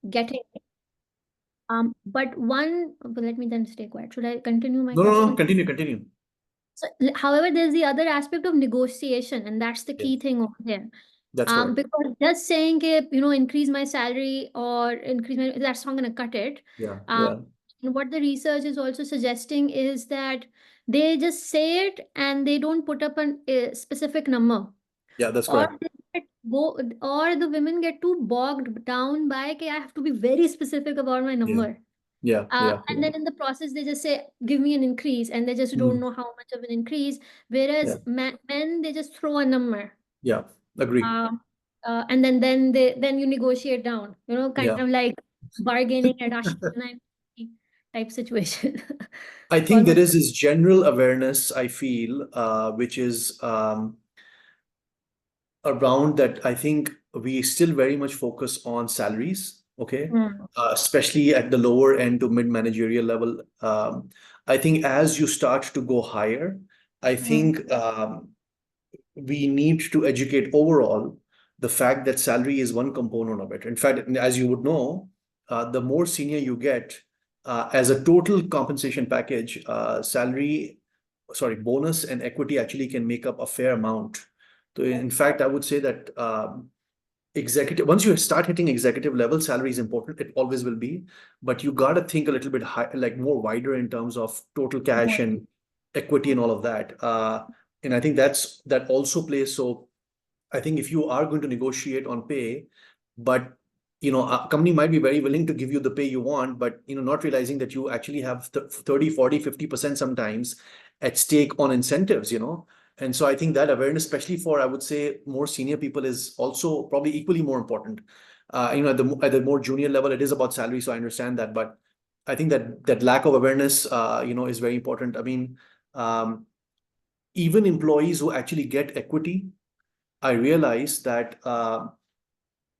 getting but one but let me then stay quiet. Should I continue my No, no, no. question? Continue, continue. So, however, there's the other aspect of negotiation, and that's the Yeah, key thing over here. that's correct. Because just saying, कि, increase my salary or increase my, that's not going to cut it. Yeah, Um, yeah, and what the research is also suggesting is that they just say it and they don't put up a specific number, yeah, that's or correct. they or the women get too bogged down by, okay, I have to be very specific about my Yeah, number. yeah, yeah, And yeah. then in the process, they just say, give me an increase, and they just don't Mm, know how much of an increase. yeah, Whereas men, they just throw a number. yeah. Agree. Uh, and then you negotiate down, kind Yeah. of like bargaining at Ashton type situation. I It's think there almost, is this general awareness, I feel, which is around that. I think we still very much focus on salaries, okay? mm, Especially at the lower end to mid managerial level. I think as you start to go higher, I mm, think we need to educate overall the fact that salary is one component of it. In fact, as you would know, the more senior you get, as a total compensation package, bonus and equity actually can make up a fair amount. So, in fact, I would say that executive once you start hitting executive level, salary is important. It always will be, but you got to think a little bit high, like more wider in terms of total cash mm, and equity and all of that. And I think that also plays. So I think if you are going to negotiate on pay, but a company might be very willing to give you the pay you want, but not realizing that you actually have 30, 40, 50% sometimes at stake on incentives. And so I think that awareness, especially for, I would say, more senior people, is also probably equally more important. At the more junior level, it is about salary, so I understand that, but I think that lack of awareness, is very important. I mean, um, even employees who actually get equity, I realize that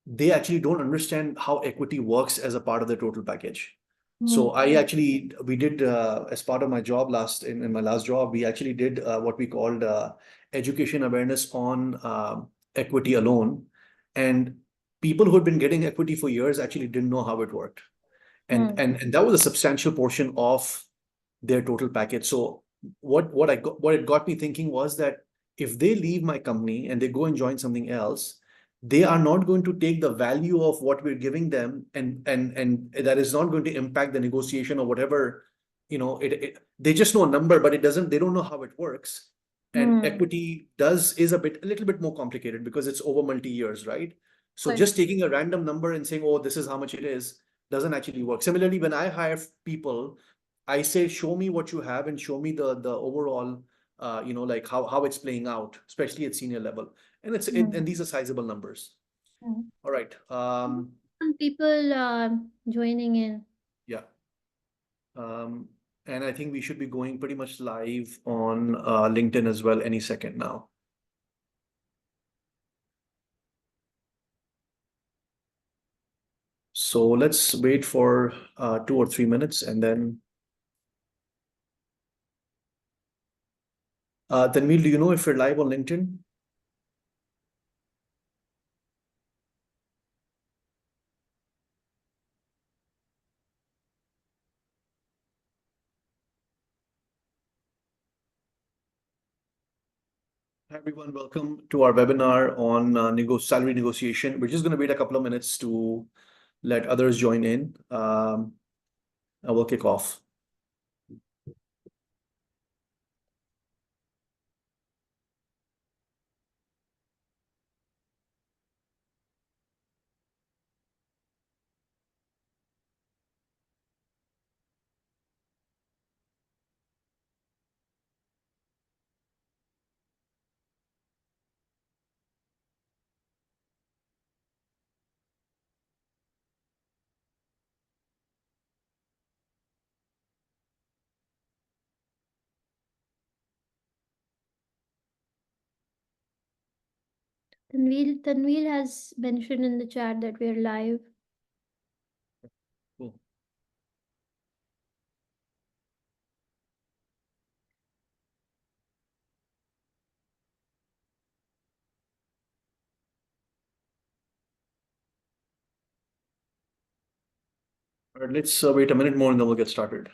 they actually don't understand how equity works as a part of the total package. So mm, we did, as part of my job in my last job, we actually did what we called education awareness on equity alone. And people who had been getting equity for years actually didn't know how it worked. And, mm, and, and that was a substantial portion of their total package. So what it got me thinking was that if they leave my company and they go and join something else, they are not going to take the value of what we're giving them, and that is not going to impact the negotiation or whatever. They just know a number, but they don't know how it works. And mm. equity is a little bit more complicated because it's over multi years, right? So But just taking a random number and saying, oh, this is how much it is, doesn't actually work. Similarly, when I hire people, I say, show me what you have and show me the overall, like how it's playing out, especially at senior level. And these are sizable numbers. mm. All right. Some people joining in. Yeah. Um, and I think we should be going pretty much live on LinkedIn as well any second now. So let's wait for 2 or 3 minutes, and then Tanvir, do you know if you're live on LinkedIn? Hi everyone, welcome to our webinar on salary negotiation. We're just going to wait a couple of minutes to let others join in. I will kick off. Tanvir has mentioned in the chat that we're live. Cool. All right, let's wait a minute more and then we'll get started.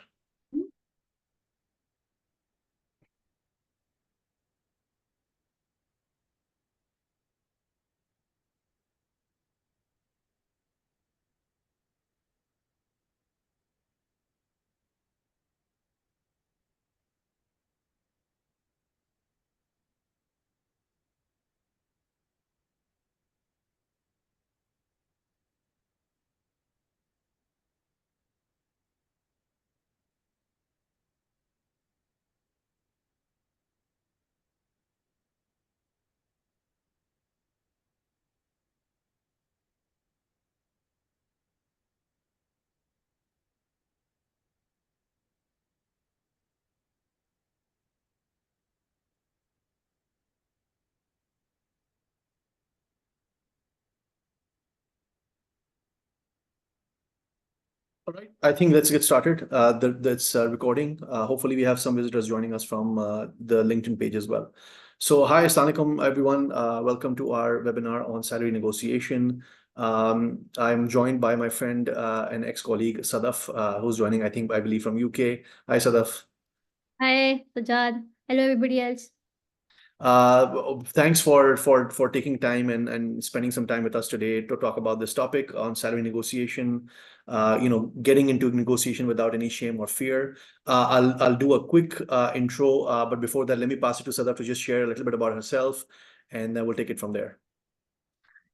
All right, I think let's get started. That's recording. Hopefully, we have some visitors joining us from the LinkedIn page as well. So, hi, Assalamu alaikum, everyone. Welcome to our webinar on salary negotiation. I'm joined by my friend and ex-colleague Sadaf, who's joining, I believe, from UK. Hi, Sadaf. Hi, Sajad. Hello, everybody else. Thanks for taking time and spending some time with us today to talk about this topic on salary negotiation. Getting into negotiation without any shame or fear. I'll do a quick intro, but before that, let me pass it to Sadaf to just share a little bit about herself, and then we'll take it from there.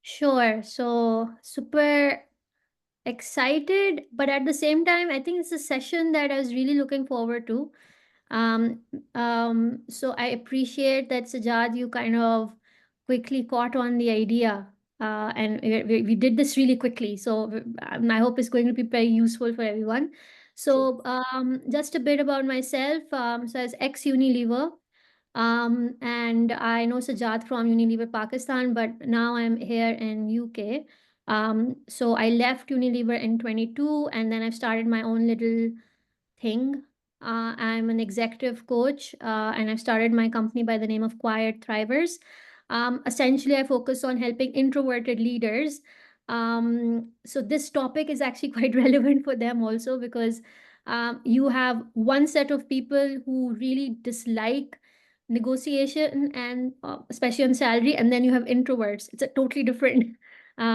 Sure. So, super excited, but at the same time, I think it's a session that I was really looking forward to. Um, so I appreciate that, Sajad, you kind of quickly caught on the idea, and we did this really quickly. So I hope it's going to be very useful for everyone. Sure. So just a bit about myself. So as ex-Unilever, and I know Sajad from Unilever Pakistan, but now I'm here in UK. So I left Unilever in 22, and then I've started my own little thing. I'm an executive coach, and I've started my company by the name of Quiet Thrivers. Essentially, I focus on helping introverted leaders. So this topic is actually quite relevant for them also, because you have one set of people who really dislike negotiation, and especially on salary, and then you have introverts. It's a totally different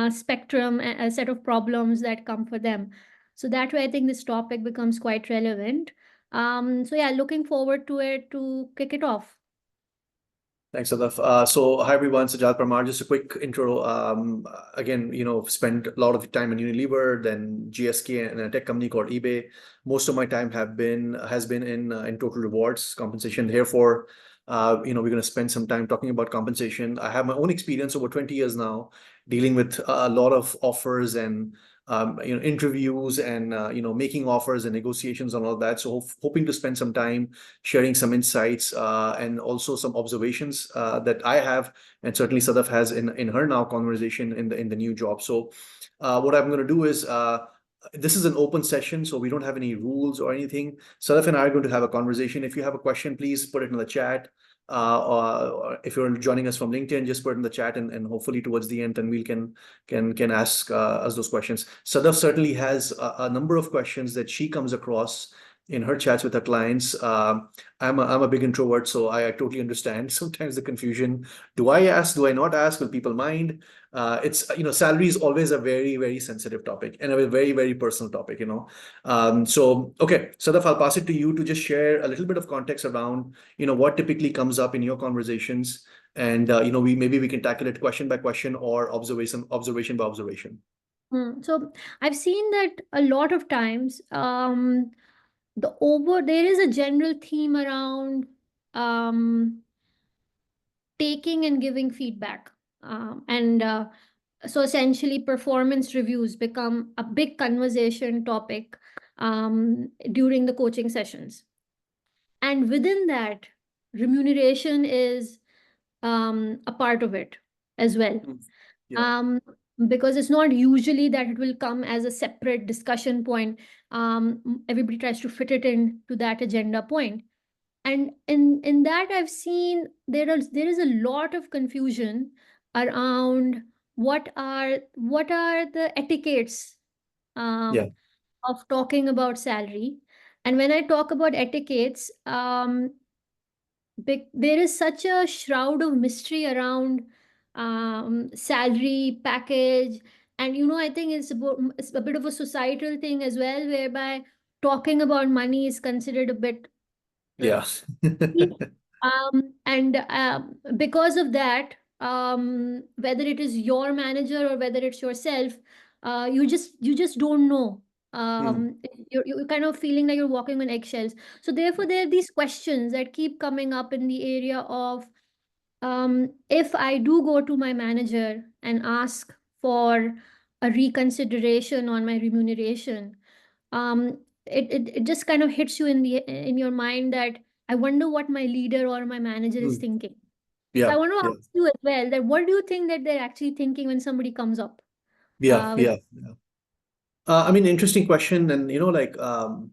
spectrum, a set of problems that come for them. So that way, I think this topic becomes quite relevant. So yeah, looking forward to it to kick it off. Thanks, Sadaf. So, hi everyone, Sajad Parmar. Just a quick intro. Again, spent a lot of time in Unilever, then GSK, and a tech company called eBay. Most of my time has been in total rewards compensation. Therefore, we're going to spend some time talking about compensation. I have my own experience over 20 years now, dealing with a lot of offers and interviews and making offers and negotiations and all that. So, hoping to spend some time sharing some insights and also some observations that I have, and certainly Sadaf has in her now conversation in the new job. So, what I'm going to do is. This is an open session, so we don't have any rules or anything. Sadaf and I are going to have a conversation. If you have a question, please put it in the chat. Or if you're joining us from LinkedIn, just put it in the chat, and hopefully towards the end, then we can ask us those questions. Sadaf certainly has a number of questions that she comes across in her chats with her clients. I'm a big introvert, so I totally understand sometimes the confusion. Do I ask? Do I not ask? Will people mind? It's salary is always a very, very sensitive topic and a very, very personal topic. So okay, Sadaf, I'll pass it to you to just share a little bit of context around what typically comes up in your conversations, and we can tackle it question by question or observation by observation. So I've seen that a lot of times. There is a general theme around um, taking and giving feedback, and so essentially performance reviews become a big conversation topic during the coaching sessions, and within that, remuneration is a part of it as well. Mm. Yeah. um, because it's not usually that it will come as a separate discussion point. Everybody tries to fit it in to that agenda point, and in that I've seen there is a lot of confusion around what are the etiquettes, um, Yeah. of talking about salary. And when I talk about etiquettes, there is such a shroud of mystery around salary package. And I think it's a bit of a societal thing as well, whereby talking about money is considered a bit uh, Yeah. and because of that, whether it is your manager or whether it's yourself, you just don't know. Mm, You're kind of feeling like you're walking on eggshells. So therefore, there are these questions that keep coming up in the area of, if I do go to my manager and ask for a reconsideration on my remuneration, it just kind of hits you in your mind that I wonder what my leader or my manager is mm. thinking. So I Yeah, want to yeah, ask you as well, that what do you think that they're actually thinking when somebody comes up yeah, with. yeah, yeah. I mean, interesting question, and like so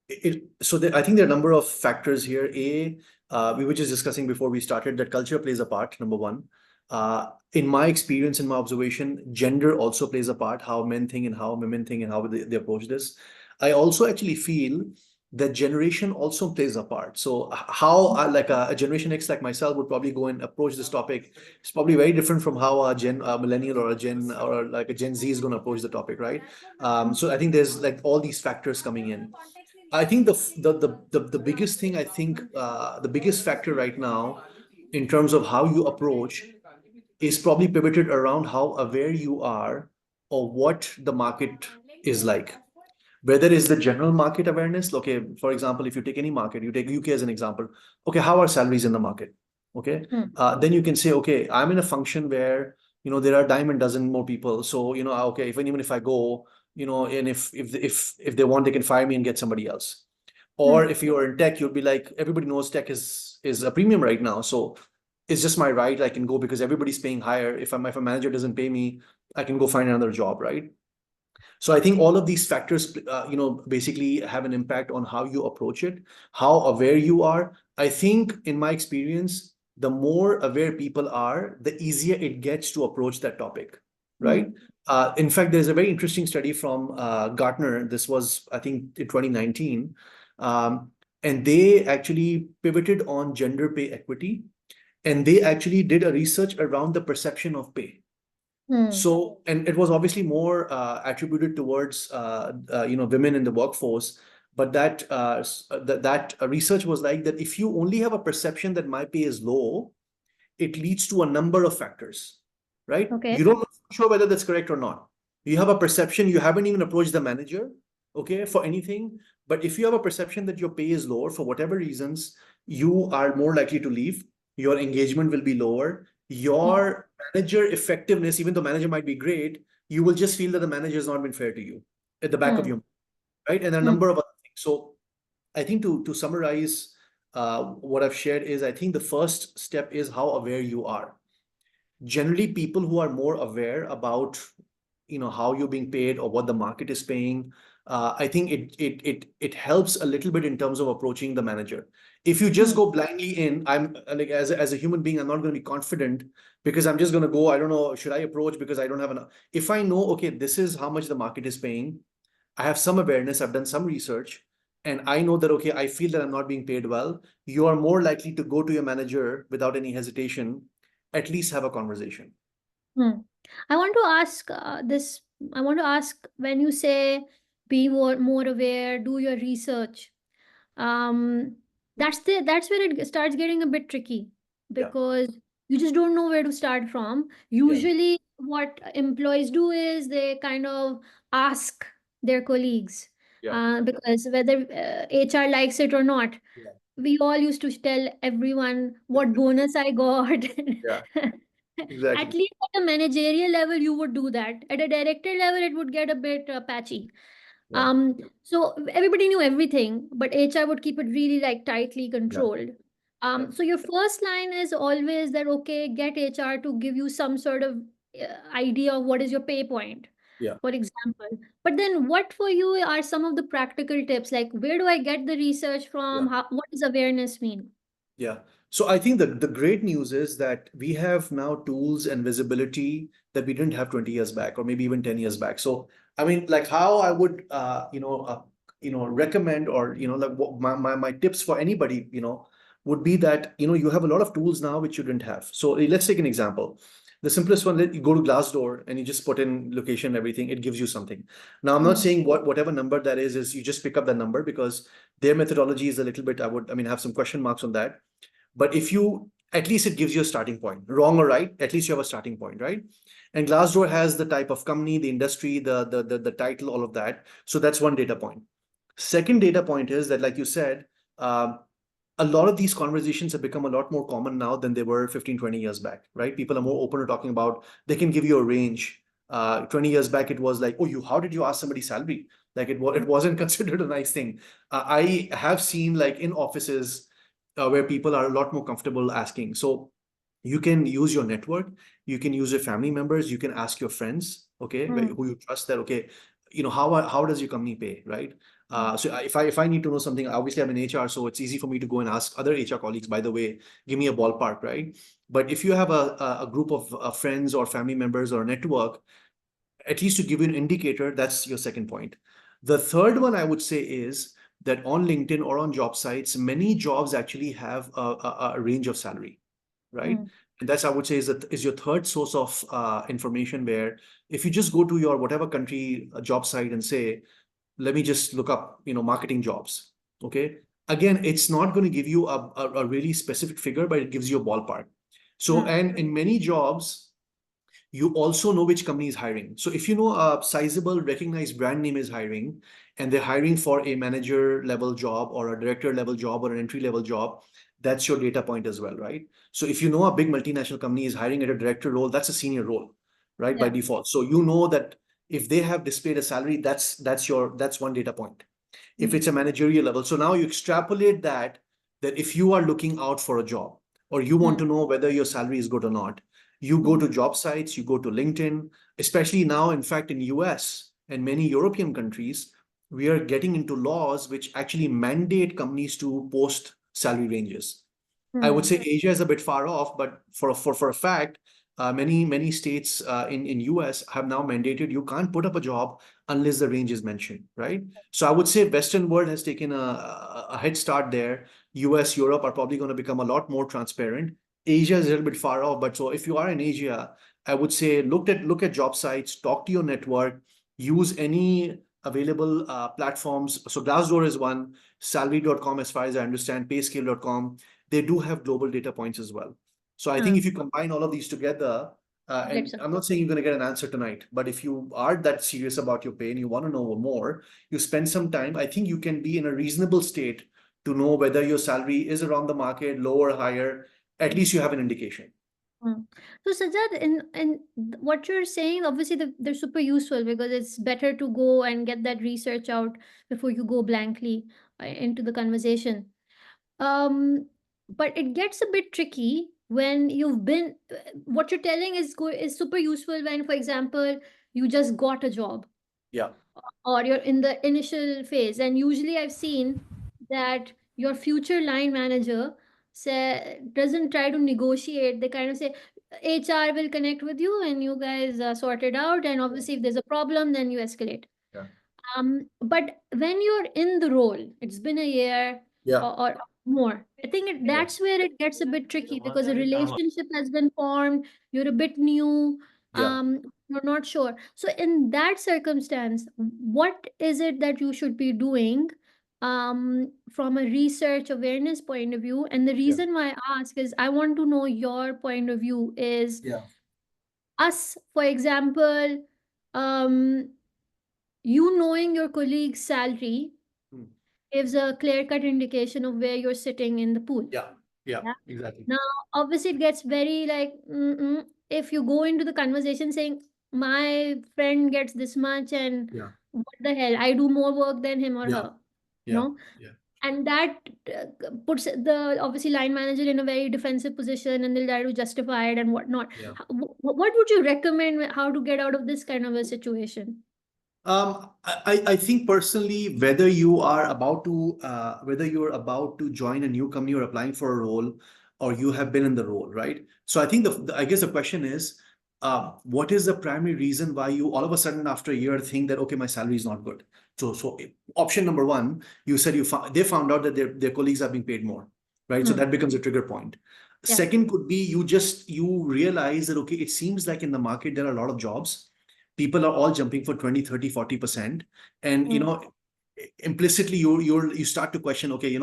I think there are a number of factors here. We were just discussing before we started that culture plays a part, number one. In my experience, in my observation, gender also plays a part, how men think and how women think and how they approach this. I also actually feel that generation also plays a part. So how like a Generation X like myself would probably go and approach this topic. It's probably very different from how a millennial or a Gen or like a Gen Z is going to approach the topic, right? So I think there's like all these factors coming in. I think the biggest thing, I think the biggest factor right now in terms of how you approach is probably pivoted around how aware you are of what the market is like. Whether it's the general market awareness, okay, for example, if you take any market, you take UK as an example, okay, how are salaries in the market? Okay, Hmm. then you can say, okay, I'm in a function where there are dime a dozen more people, so okay, even if I go, and if they want, they can fire me and get somebody else. Or Hmm. if you're in tech, you'll be like, everybody knows tech is a premium right now, so it's just my right. I can go because everybody's paying higher. If a manager doesn't pay me, I can go find another job, right? So I think all of these factors, basically have an impact on how you approach it, how aware you are. I think, in my experience, the more aware people are, the easier it gets to approach that topic, right? Hmm. In fact, there's a very interesting study from Gartner. This was, I think, in 2019, and they actually pivoted on gender pay equity, and they actually did a research around the perception of pay. Hmm. So, and it was obviously more attributed towards women in the workforce, but that research was like that if you only have a perception that my pay is low, it leads to a number of factors, right? Okay. You don't know for sure whether that's correct or not. You have a perception, you haven't even approached the manager, okay, for anything. But if you have a perception that your pay is lower for whatever reasons, you are more likely to leave. Your engagement will be lower. Hmm. Your manager effectiveness, even though manager might be great, you will just feel that the manager has not been fair to you at the back of Hmm. your mind, right? And there are a Hmm. number of other things. So I think to summarize what I've shared is, I think the first step is how aware you are. Generally, people who are more aware about how you're being paid or what the market is paying, I think it helps a little bit in terms of approaching the manager. If you just Hmm. go blindly in, I'm like, as a human being, I'm not going to be confident because I'm just going to go, I don't know, should I approach because I don't have enough. If I know, okay, this is how much the market is paying, I have some awareness, I've done some research, and I know that, okay, I feel that I'm not being paid well, you are more likely to go to your manager without any hesitation, at least have a conversation. Hmm. I want to ask this. I want to ask, when you say be more aware, do your research. Um, that's where it starts getting a bit tricky, Yeah, because you just don't know where to start from. yeah, Usually, what employees do is they kind of ask their colleagues, yeah, because whether HR likes it or not, yeah, we all used to tell everyone what bonus I got. yeah, At exactly. least at a managerial level, you would do that. At a director level, it would get a bit patchy. Yeah, So everybody knew everything, but HR would keep it really like tightly yeah, controlled. yeah, So your first line is always that, okay, get HR to give you some sort of idea of what is your pay point, yeah. for example. But then what for you are some of the practical tips? Like, where do I get the research Yeah. from? What does awareness mean? Yeah. So I think the great news is that we have now tools and visibility that we didn't have 20 years back, or maybe even 10 years back. So I mean, like how I would recommend, or like what my tips for anybody, would be that you have a lot of tools now which you didn't have. So let's take an example. The simplest one, you go to Glassdoor and you just put in location, everything, it gives you something. Now, I'm not Mm, saying whatever number that is you just pick up the number, because their methodology is a little bit, I mean, have some question marks on that. But if you, at least it gives you a starting point, wrong or right, at least you have a starting point, right? And Glassdoor has the type of company, the industry, the title, all of that. So that's one data point. Second data point is that, like you said, a lot of these conversations have become a lot more common now than they were 15, 20 years back, right? People are more open to talking about, they can give you a range. 20 years back, it was like, oh, how did you ask somebody salary? Like it wasn't considered a nice thing. I have seen, like, in offices where people are a lot more comfortable asking. So you can use your network, you can use your family members, you can ask your friends, okay, mm, who you trust, that, okay, how does your company pay, right? So if I need to know something, obviously I'm in HR, so it's easy for me to go and ask other HR colleagues, by the way, give me a ballpark, right? But if you have a group of friends or family members or a network, at least to give you an indicator, that's your second point. The third one I would say is that on LinkedIn or on job sites, many jobs actually have a range of salary, right? mm, And that's, I would say, is your third source of information, where if you just go to your whatever country job site and say, let me just look up, marketing jobs. Okay. Again, it's not going to give you a really specific figure, but it gives you a ballpark. So, mm, and in many jobs, you also know which company is hiring. So if you know a sizable recognized brand name is hiring, and they're hiring for a manager level job or a director level job or an entry level job, that's your data point as well, right? So if you know a big multinational company is hiring at a director role, that's a senior role, right? By yeah. default. So you know that if they have displayed a salary, that's one data point. If Mm, it's a managerial level. So now you extrapolate that if you are looking out for a job, or you want mm, to know whether your salary is good or not, you go mm, to job sites, you go to LinkedIn, especially now, in fact, in US and many European countries, we are getting into laws which actually mandate companies to post salary ranges. I would mm, say Asia is a bit far off, but for a fact, many states in US have now mandated you can't put up a job unless the range is mentioned, right? So I would say Western world has taken a head start there. US, Europe are probably going to become a lot more transparent. Asia is a little bit far off, but so if you are in Asia, I would say look at job sites, talk to your network, use any available platforms. So Glassdoor is one, salary.com, as far as I understand, payscale.com, they do have global data points as well. So I think mm. if you combine all of these together, Get and some. I'm not saying you're going to get an answer tonight, but if you are that serious about your pay and you want to know more, you spend some time, I think you can be in a reasonable state to know whether your salary is around the market, lower, higher. At least you have an indication. Mm. So Sajjad, in what you're saying, obviously they're super useful because it's better to go and get that research out before you go blankly into the conversation. Um, but it gets a bit tricky when you've been. What you're telling is super useful when, for example, you just got a job Yeah, or you're in the initial phase. And usually I've seen that your future line manager doesn't try to negotiate. They kind of say HR will connect with you and you guys sort it out. And yeah, obviously, if there's a problem, then you escalate. yeah, But when you're in the role, it's been a year yeah, or more. I think yeah, that's where it gets a bit tricky because a relationship has been formed. You're a bit new. yeah, You're not sure. So in that circumstance, what is it that you should be doing from a research awareness point of view? And the yeah, reason why I ask is I want to know your point of view is yeah. us, for example, um, you knowing your colleague's salary Hmm. gives a clear-cut indication of where you're sitting in the pool. Yeah, yeah, Yeah. exactly. Now, obviously, it gets very like, if you go into the conversation saying, my friend gets this much, and Yeah, what the hell, I do more work than him or yeah, her, you yeah, know? yeah, And that puts the obviously line manager in a very defensive position and they'll try to justify it and whatnot. yeah. What would you recommend how to get out of this kind of a situation? I think personally, whether you're about to join a new company or applying for a role, or you have been in the role, right? So I think I guess the question is, what is the primary reason why you all of a sudden after a year think that, okay, my salary is not good? So option number one, you said they found out that their colleagues are being paid more, right? So Hmm. that becomes a trigger point. Yeah. Second could be you realize that, okay, it seems like in the market there are a lot of jobs. People are all jumping for 20, 30, 40%. And Hmm. implicitly you start to question, okay,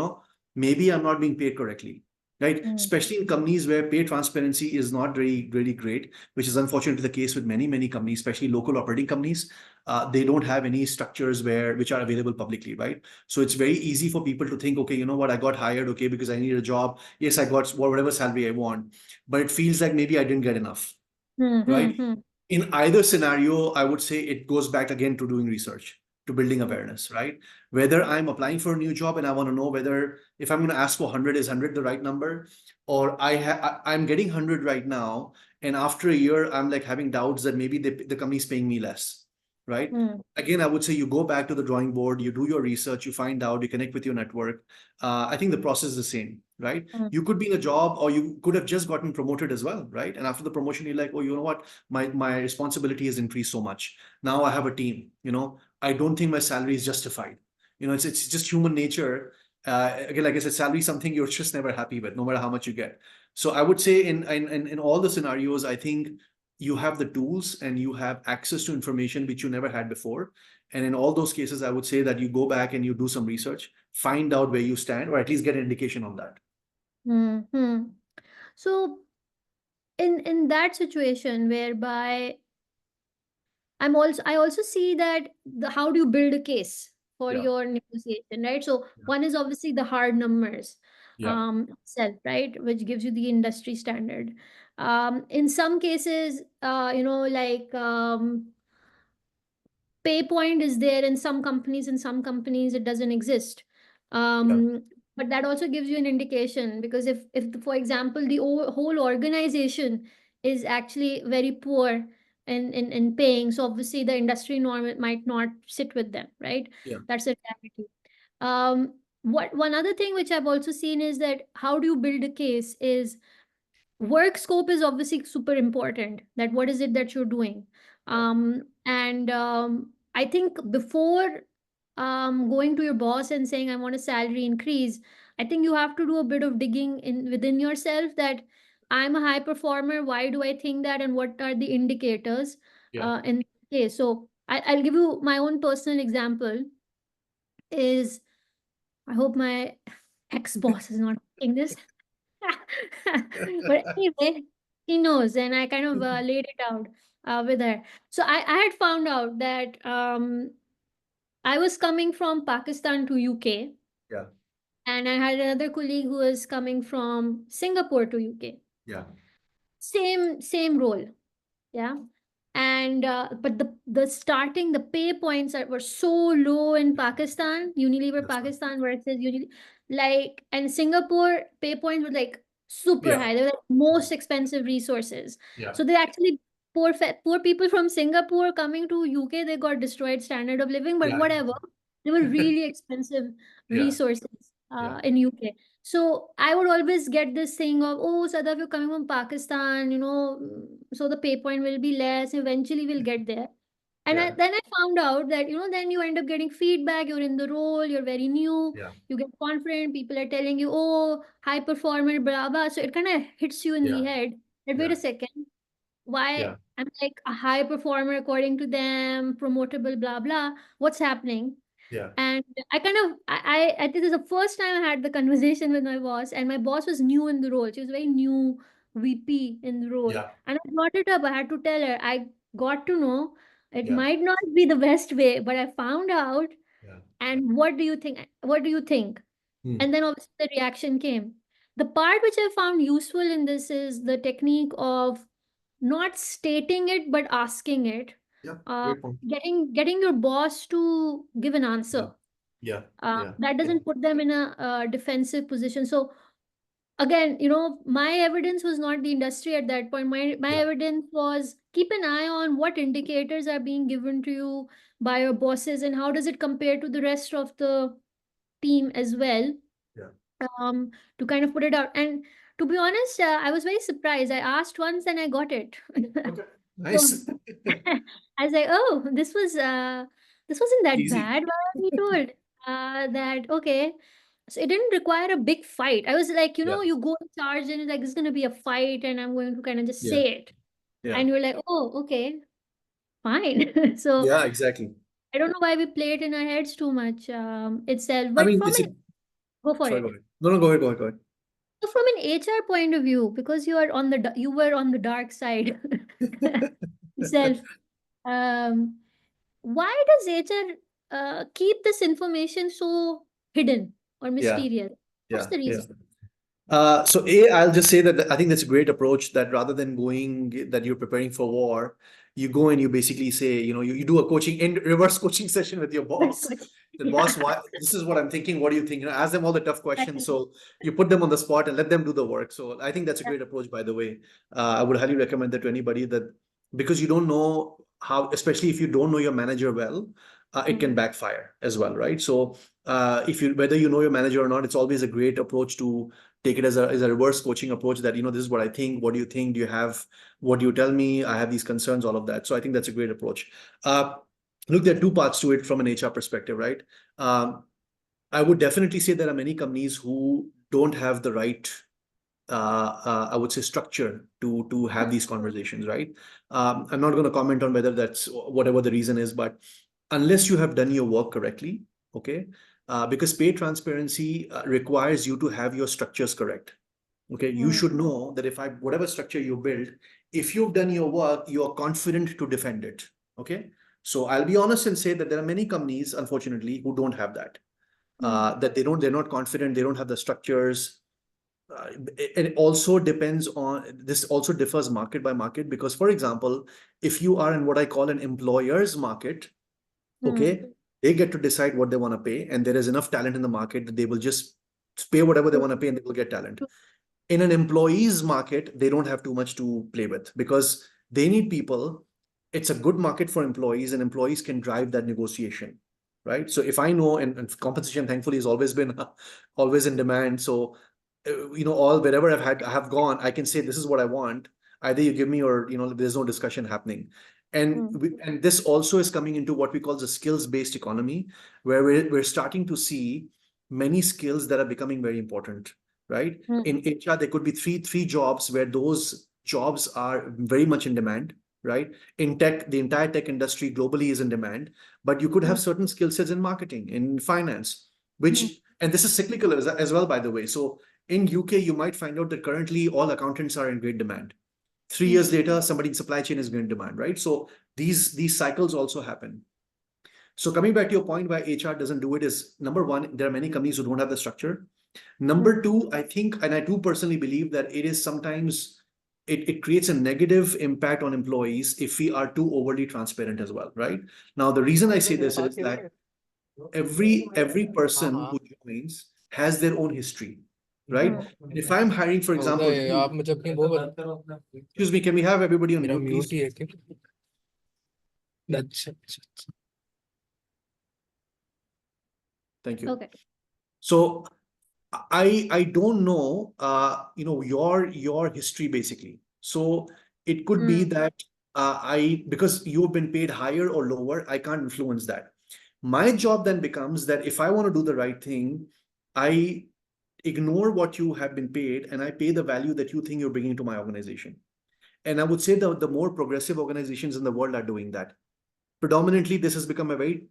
maybe I'm not being paid correctly, right? Hmm. Especially in companies where pay transparency is not very, really great, which is unfortunately the case with many, many companies, especially local operating companies. They don't have any structures which are available publicly, right? So it's very easy for people to think, okay, you know what, I got hired, okay, because I need a job. Yes, I got whatever salary I want, but it feels like maybe I didn't get enough, Hmm. Hmm. right? Hmm. In either scenario, I would say it goes back again to doing research, to building awareness, right? Whether I'm applying for a new job and I want to know whether if I'm going to ask for 100, is 100 the right number? Or I'm getting 100 right now, and after a year, I'm like having doubts that maybe the company's paying me less, right? Hmm. Again, I would say you go back to the drawing board, you do your research, you find out, you connect with your network. I think the process is the same, right? Hmm. You could be in a job, or you could have just gotten promoted as well, right? And after the promotion, you're like, oh, you know what? My responsibility has increased so much. Now I have a team. I don't think my salary is justified. It's just human nature. Again, like I said, salary is something you're just never happy with, no matter how much you get. So I would say in all the scenarios, I think you have the tools and you have access to information which you never had before. And in all those cases, I would say that you go back and you do some research, find out where you stand, or at least get an indication on that. Hmm. Hmm. So in that situation whereby I also see that how do you build a case for Yeah. your negotiation, right? So Yeah. one is obviously the hard numbers Yeah. itself, right, which gives you the industry standard. In some cases, pay point is there in some companies it doesn't exist. Yeah. um, but that also gives you an indication, because if for example the whole organization is actually very poor in paying, so obviously the industry norm it might not sit with them, right? Yeah. That's a reality. What one other thing which I've also seen is that how do you build a case is work scope is obviously super important, that what is it that you're doing. Yeah. And I think before going to your boss and saying I want a salary increase, I think you have to do a bit of digging in within yourself, that I'm a high performer, why do I think that, and what are the indicators Yeah. in this case. So I'll give you my own personal example. Is I hope my ex boss is not taking this. But anyway, he knows, and I kind of laid it out with her. So I had found out that I was coming from Pakistan to UK, Yeah. and I had another colleague who was coming from Singapore to UK. Yeah. Same role, yeah. And but the starting the pay points that were so low in Pakistan, Unilever That's right. Pakistan versus like, and Singapore pay points were like super Yeah. high. They were like most expensive resources. Yeah. So they actually poor people from Singapore coming to UK, they got destroyed standard of living, but Yeah. whatever. They were really expensive Yeah. resources Yeah. in UK. So I would always get this thing of, oh, Sadaf, you're coming from Pakistan, so the pay point will be less. Eventually, we'll get there. And Yeah. then I found out that, then you end up getting feedback. You're in the role, you're very new, Yeah. you get confident. People are telling you, oh, high performer, blah, blah. So it kind of hits you in the Yeah. head that, wait Yeah. a second, why Yeah. I'm like a high performer according to them, promotable, blah, blah. What's happening? Yeah. And I kind of I think this is the first time I had the conversation with my boss, and my boss was new in the role. She was very new VP in the role. Yeah. And I brought it up. I had to tell her. I got to know it Yeah. might not be the best way, but I found out. Yeah. And what do you think? What do you think? Hmm. And then obviously the reaction came. The part which I found useful in this is the technique of not stating it but asking it. Yeah. Uh, Great point. getting your boss to give an Yeah. answer Yeah. Yeah. that Yeah. doesn't put them in a defensive position. So again, my evidence was not the industry at that point. My Yeah. evidence was keep an eye on what indicators are being given to you by your bosses, and how does it compare to the rest of the team as well, Yeah. to kind of put it out. And To be honest, I was very surprised. I asked once and I got it. Okay. So Nice. I was like, oh, this wasn't that Easy. bad. Why are we told that okay? So it didn't require a big fight. I was like, Yeah. you go and charge and it's like, this is gonna be a fight, and I'm going to kind of just Yeah. say it. Yeah. And you're like, oh, okay, fine. So Yeah, exactly. I don't know why we play it in our heads too much itself. I But mean, from it's a, an go for sorry, go it. ahead. No, no, go ahead, go ahead, go ahead. So from an HR point of view, because you were on the dark side yourself. Um, why does HR keep this information so hidden or Yeah, mysterious? What's yeah, the yeah. reason? I'll just say that I think that's a great approach that rather than going that you're preparing for war, you go and you basically say, you do a coaching in reverse coaching session with your Very boss. good. The Yeah, boss, why this is what I'm thinking. What do you think? Ask them all the tough questions. exactly. So you put them on the spot and let them do the work. So I think that's a Yeah. great approach, by the way. I would highly recommend that to anybody that because you don't know how, especially if you don't know your manager well, it can Mm, backfire as well, right? So if you whether you know your manager or not, it's always a great approach to take it as a reverse coaching approach that this is what I think, what do you think, do you have what do you tell me, I have these concerns, all of that. So I think that's a great approach. uh, Look, there are two parts to it from an HR perspective, right? um, I would definitely say there are many companies who don't have the right I would say structure to have these conversations, right? I'm not going to comment on whether that's whatever the reason is, but unless you have done your work correctly, okay, because pay transparency requires you to have your structures correct. Okay, you mm, should know that if I whatever structure you build, if you've done your work, you are confident to defend it. Okay, so I'll be honest and say that there are many companies, unfortunately, who don't have that. mm, That they're not confident, they don't have the structures. It also depends on this also differs market by market because for example if you are in what I call an employer's market, mm, okay, they get to decide what they want to pay and there is enough talent in the market that they will just pay whatever they want to pay and they will get talent. In an employee's market, they don't have too much to play with because they need people. It's a good market for employees, and employees can drive that negotiation, right? So if I know, and compensation thankfully has always been always in demand. So all wherever I have gone, I can say this is what I want. Either you give me or there's no discussion happening. mm, And this also is coming into what we call the skills-based economy, where we're starting to see many skills that are becoming very important, right? mm, In HR, there could be three jobs where those jobs are very much in demand, right? In tech, the entire tech industry globally is in demand, but you could mm, have certain skill sets in marketing, in finance, mm, and this is cyclical as well, by the way. So in UK, you might find out that currently all accountants are in great demand. 3 years mm, later, somebody in supply chain is going to demand, right? So these cycles also happen. So coming back to your point why HR doesn't do it is number one, there are many companies who don't have the structure. mm, Number two, I think, and I do personally believe that it is sometimes it creates a negative impact on employees if we are too overly transparent as well, right? Now, the reason I say this is that every person who joins has their own history, right? mm. And if I'm hiring, for example, you, excuse me, can we have everybody on mute, please? Thank you. Okay. So I don't know your history basically. So it could be Mm, that I because you've been paid higher or lower, I can't influence that. My job then becomes that if I want to do the right thing, I ignore what you have been paid and I pay the value that you think you're bringing to my organization. And I would say the more progressive organizations in the world are doing that. Predominantly, this has become a very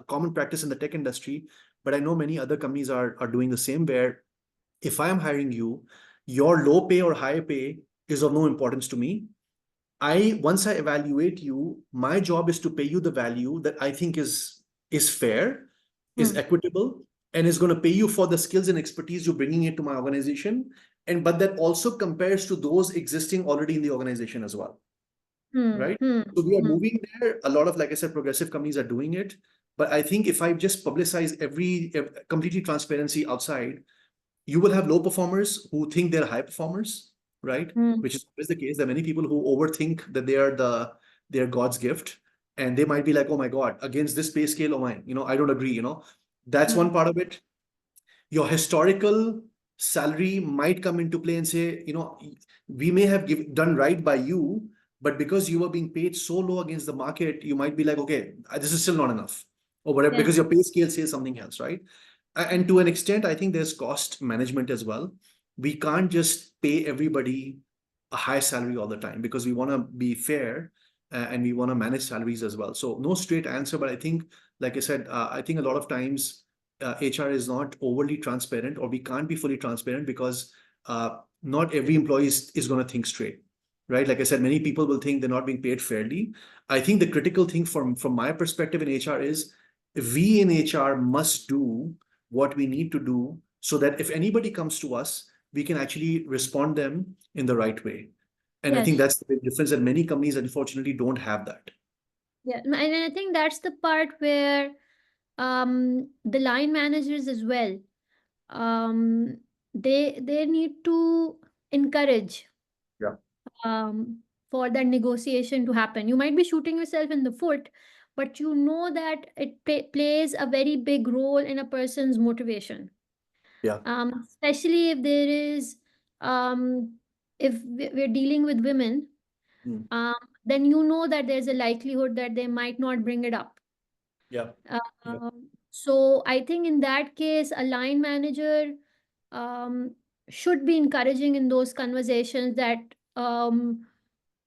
common practice in the tech industry, but I know many other companies are doing the same where if I am hiring you, your low pay or high pay is of no importance to me. Once I evaluate you, my job is to pay you the value that I think is fair, is mm, equitable, and is going to pay you for the skills and expertise you're bringing into my organization. And but that also compares to those existing already in the organization as well, mm, right? mm, So we are mm, moving there. A lot of, like I said, progressive companies are doing it. But I think if I just publicize completely transparency outside, you will have low performers who think they're high performers, right? mm, Which is always the case. There are many people who overthink that they're God's gift, and they might be like, "Oh my God, against this pay scale, oh my, I don't agree." That's one mm, part of it. Your historical. salary might come into play and say, we may have done right by you, but because you were being paid so low against the market, you might be like, okay, this is still not enough, or whatever, Yeah. because your pay scale says something else, right? And to an extent, I think there's cost management as well. We can't just pay everybody a high salary all the time because we want to be fair, and we want to manage salaries as well. So no straight answer, but I think, like I said, I think a lot of times HR is not overly transparent, or we can't be fully transparent because not every employee is going to think straight, right? Like I said, many people will think they're not being paid fairly. I think the critical thing from my perspective in HR is we in HR must do what we need to do so that if anybody comes to us, we can actually respond them in the right way. And I think Yes. that's the big difference that many companies unfortunately don't have that. Yeah. And I think that's the part where the line managers as well, um they need to encourage Yeah. um for that negotiation to happen. You might be shooting yourself in the foot, but you know that it plays a very big role in a person's motivation. Yeah. Especially if there is, if we're dealing with women, Mm. um, then you know that there's a likelihood that they might not bring it up. Yeah. Yeah. So I think in that case, a line manager um, should be encouraging in those conversations that,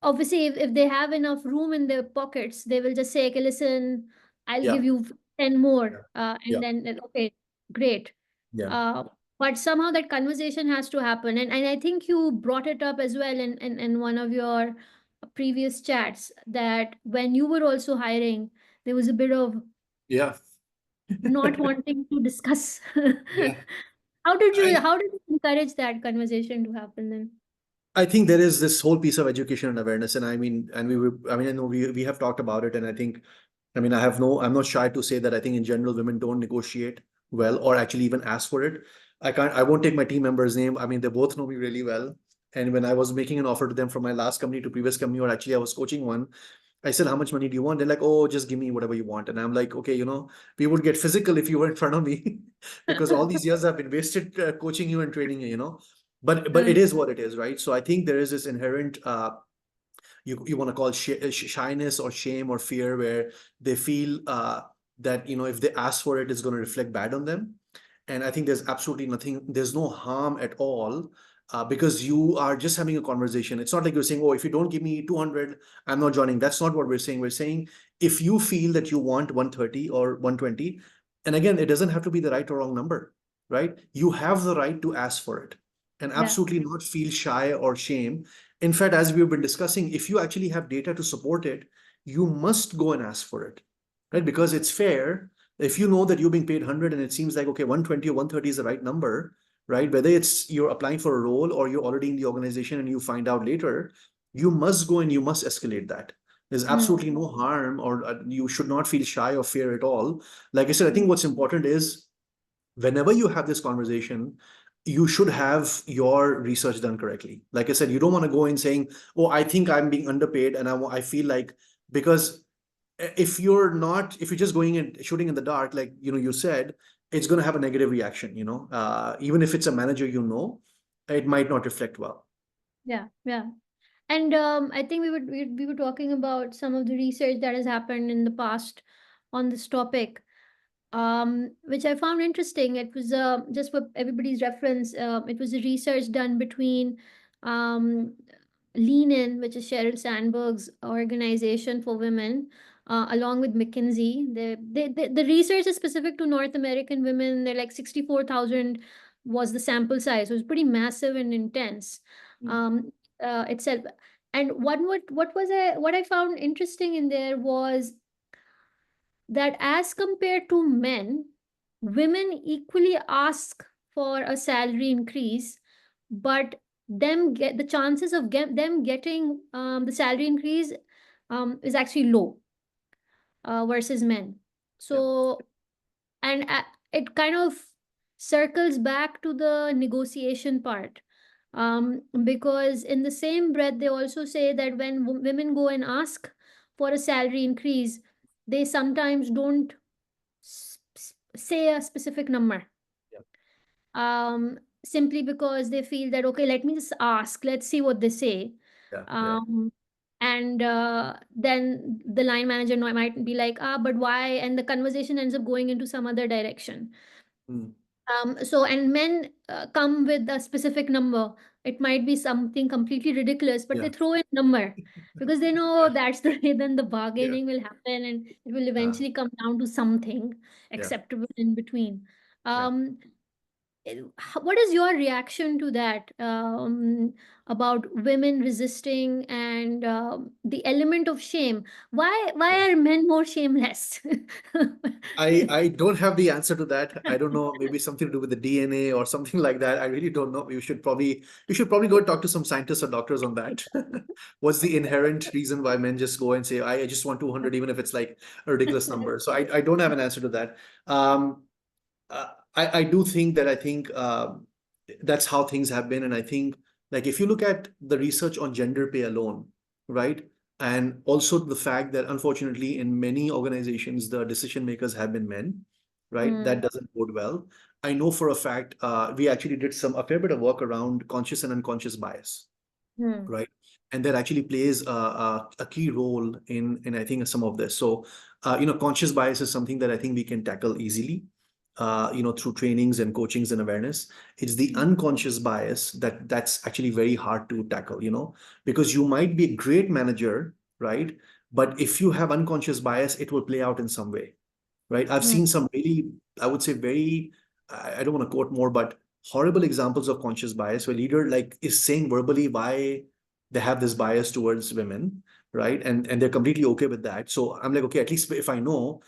obviously, if they have enough room in their pockets, they will just say, okay, listen, I'll Yeah. give you 10 more. Yeah. And Yeah. then, okay, great. Yeah. Uh, but somehow that conversation has to happen. And I think you brought it up as well in one of your previous chats, that when you were also hiring, there was a bit of Yeah. not wanting to discuss. Yeah. How did you encourage that conversation to happen then? I think there is this whole piece of education and awareness, and I know we have talked about it, and I mean, I'm not shy to say that I think in general, women don't negotiate well or actually even ask for it. I won't take my team member's name. I mean, they both know me really well. And when I was making an offer to them from my last company to previous company, or actually I was coaching one, I said, how much money do you want? They're like, oh, just give me whatever you want. And I'm like, okay, we would get physical if you were in front of me because all these years I've been wasted coaching you and training you. But it is what it is, right? So I think there is this inherent you want to call shyness or shame or fear where they feel that if they ask for it, it's going to reflect bad on them. And I think there's absolutely nothing, there's no harm at all, because you are just having a conversation. It's not like you're saying, oh, if you don't give me 200, I'm not joining. That's not what we're saying. We're saying if you feel that you want 130 or 120, and again, it doesn't have to be the right or wrong number, right? You have the right to ask for it and Yeah, absolutely not feel shy or shame. In fact, as we've been discussing, if you actually have data to support it, you must go and ask for it, right? Because it's fair. If you know that you're being paid 100 and it seems like, okay, 120 or 130 is the right number, right? Whether it's you're applying for a role or you're already in the organization and you find out later, you must go and you must escalate that. There's mm, absolutely no harm, or you should not feel shy or fear at all. Like I said, I think what's important is whenever you have this conversation, you should have your research done correctly. Like I said, you don't want to go in saying, "Oh, I think I'm being underpaid," and I feel like because if you're just going and shooting in the dark, like you said, it's going to have a negative reaction. Even if it's a manager, it might not reflect well. yeah, yeah. And I think we were talking about some of the research that has happened in the past on this topic, which I found interesting. It was, just for everybody's reference, it was a research done between um, Lean In, which is Sheryl Sandberg's organization for women, along with McKinsey. The research is specific to North American women. They're like 64,000 was the sample size. So it was pretty massive and intense Mm. um, itself. And what I found interesting in there was that as compared to men, women equally ask for a salary increase, but them get the chances of them getting the salary increase is actually low versus men. Yeah. So, and it kind of circles back to the negotiation part, because in the same breath they also say that when women go and ask for a salary increase, they sometimes don't say a specific number. Yeah. simply because they feel that, okay, let me just ask, let's see what they say. Yeah, yeah. um, and then the line manager might be like, ah, but why, and the conversation ends up going into some other direction. Mm, So, and men come with a specific number. It might be something completely ridiculous, but they yeah, throw in number because they know that's the way then the yeah, bargaining will happen, and it will uh, eventually come down to something yeah, acceptable in between. yeah. Um, what is your reaction to that, about women resisting and the element of shame? Why are men more shameless? I don't have the answer to that. I don't know, maybe something to do with the DNA or something like that. I really don't know. You should probably go and talk to some scientists or doctors on that. What's the inherent reason why men just go and say, I just want 200, even if it's like a ridiculous number. So I don't have an answer to that. Um, I do think that that's how things have been. And I think, like, if you look at the research on gender pay alone, right? And also the fact that unfortunately in many organizations, the decision makers have been men, right? That Hmm. doesn't bode well. I know for a fact, we actually did a fair bit of work around conscious and unconscious bias, Hmm. right? And that actually plays a key role in I think some of this. So, conscious bias is something that I think we can tackle easily, through trainings and coachings and awareness. It's the unconscious bias that's actually very hard to tackle, because you might be a great manager, right? But if you have unconscious bias, it will play out in some way, right? I've Hmm. seen some really, I would say, very, I don't want to quote more, but horrible examples of conscious bias where leader like is saying verbally why they have this bias towards women, right? And they're completely okay with that. So I'm like, okay, at least if I know,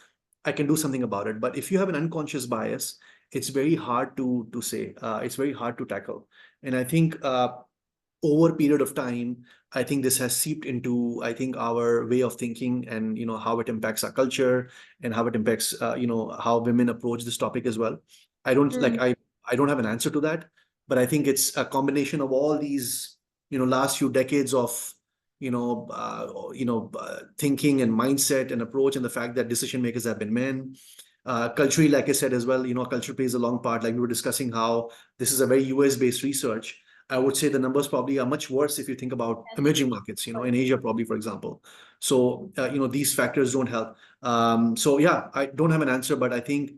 I can do something about it. But if you have an unconscious bias, it's very hard to say. It's very hard to tackle. And I think over a period of time, I think this has seeped into, I think, our way of thinking, and how it impacts our culture, and how it impacts how women approach this topic as well. I don't like Hmm. I don't have an answer to that, but I think it's a combination of all these last few decades of thinking and mindset and approach, and the fact that decision makers have been men. Culturally, like I said as well, culture plays a long part. Like we were discussing how this is a very US based research. I would say the numbers probably are much worse if you think about Yes. emerging markets, in Asia, probably, for example. So, these factors don't help. So yeah, I don't have an answer, but I think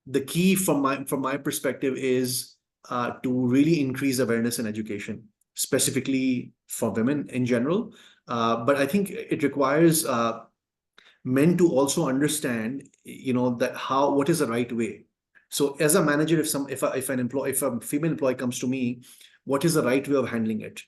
the key from my perspective is to really increase awareness and education, specifically for women in general. But I think it requires men to also understand, that what is the right way. So as a manager, if a female employee comes to me, what is the right way of handling it,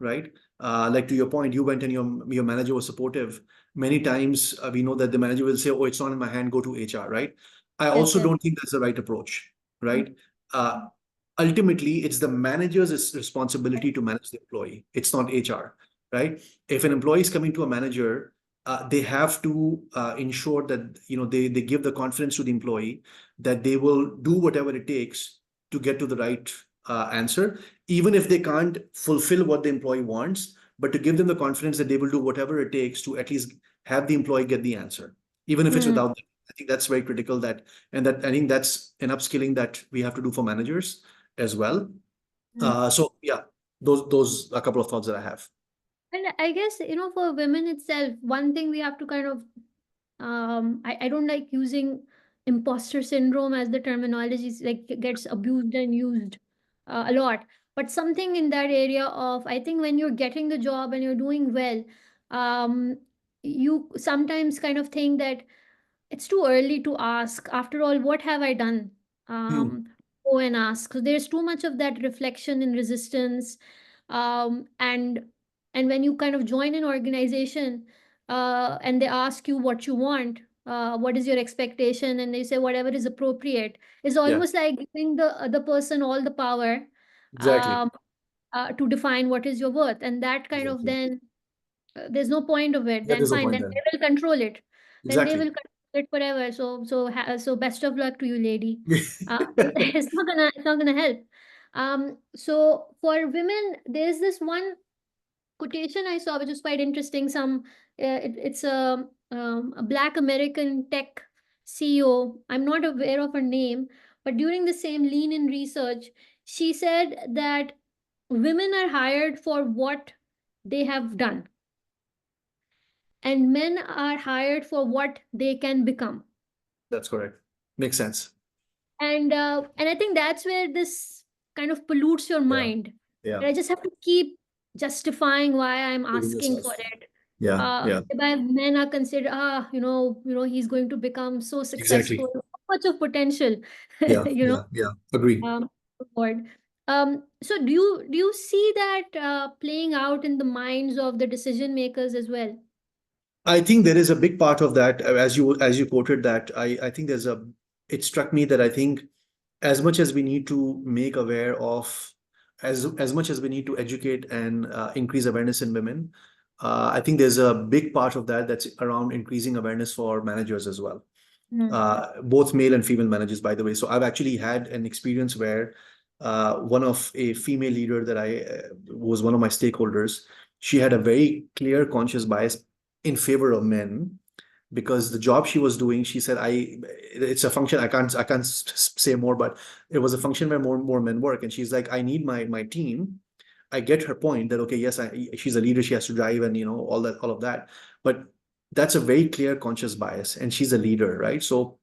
right? Like, to your point, you went and your manager was supportive. Many times we know that the manager will say, oh, it's not in my hand, go to HR, right? I Yes. also Yes. don't think that's the right approach, Hmm. right? uh, Ultimately it's the manager's responsibility to manage the employee. It's not HR, right? If an employee is coming to a manager, they have to ensure that they give the confidence to the employee that they will do whatever it takes to get to the right answer, even if they can't fulfill what the employee wants, but to give them the confidence that they will do whatever it takes to at least have the employee get the answer, even if it's Hmm. without them. I think that's very critical, that I think that's an upskilling that we have to do for managers as well. Hmm. So yeah, those are a couple of thoughts that I have. And I guess, for women itself, one thing we have to kind of, I don't like using imposter syndrome as the terminology like gets abused and used a lot. But something in that area of, I think when you're getting the job and you're doing well, um, you sometimes kind of think that it's too early to ask. After all, what have I done? Hmm. Go and ask. So there's too much of that reflection and resistance. And when you kind of join an organization, and they ask you what you want, what is your expectation, and they say whatever is appropriate, is Yeah, almost like giving the other person all the power, exactly. um, to define what is your worth, and that kind of Exactly. then, there's no point of it. Yeah, Then there's no fine, point then then. they will control it. Then they Exactly. will control it forever. So best of luck to you, lady. It's not gonna help. So for women, there's this one quotation I saw, which is quite interesting. It's a Black American tech CEO. I'm not aware of her name, but during the same lean in research, She said that women are hired for what they have done, and men are hired for what they can become. That's correct. Makes sense. And I think that's where this kind of pollutes your Yeah. mind. Yeah. And I just have to keep justifying why I'm Proving asking yourself. for it. Yeah. Yeah. Whereby men are considered, he's going to become so successful, Exactly. so much of potential, Yeah. you know, Yeah. Yeah. Agree. um, forward. So do you see that playing out in the minds of the decision makers as well? I think there is a big part of that, as you quoted that. I think there's a. It struck me that I think as much as we need to make aware of, as much as we need to educate and increase awareness in women, I think there's a big part of that that's around increasing awareness for managers as well. Hmm. Both male and female managers, by the way. So I've actually had an experience where one of a female leader that I was one of my stakeholders, she had a very clear conscious bias in favor of men because the job she was doing, she said, it's a function. I can't say more, but it was a function where more men work. And she's like, I need my team. I get her point that, okay, yes, she's a leader, she has to drive and all of that. But that's a very clear conscious bias, and she's a leader, right? So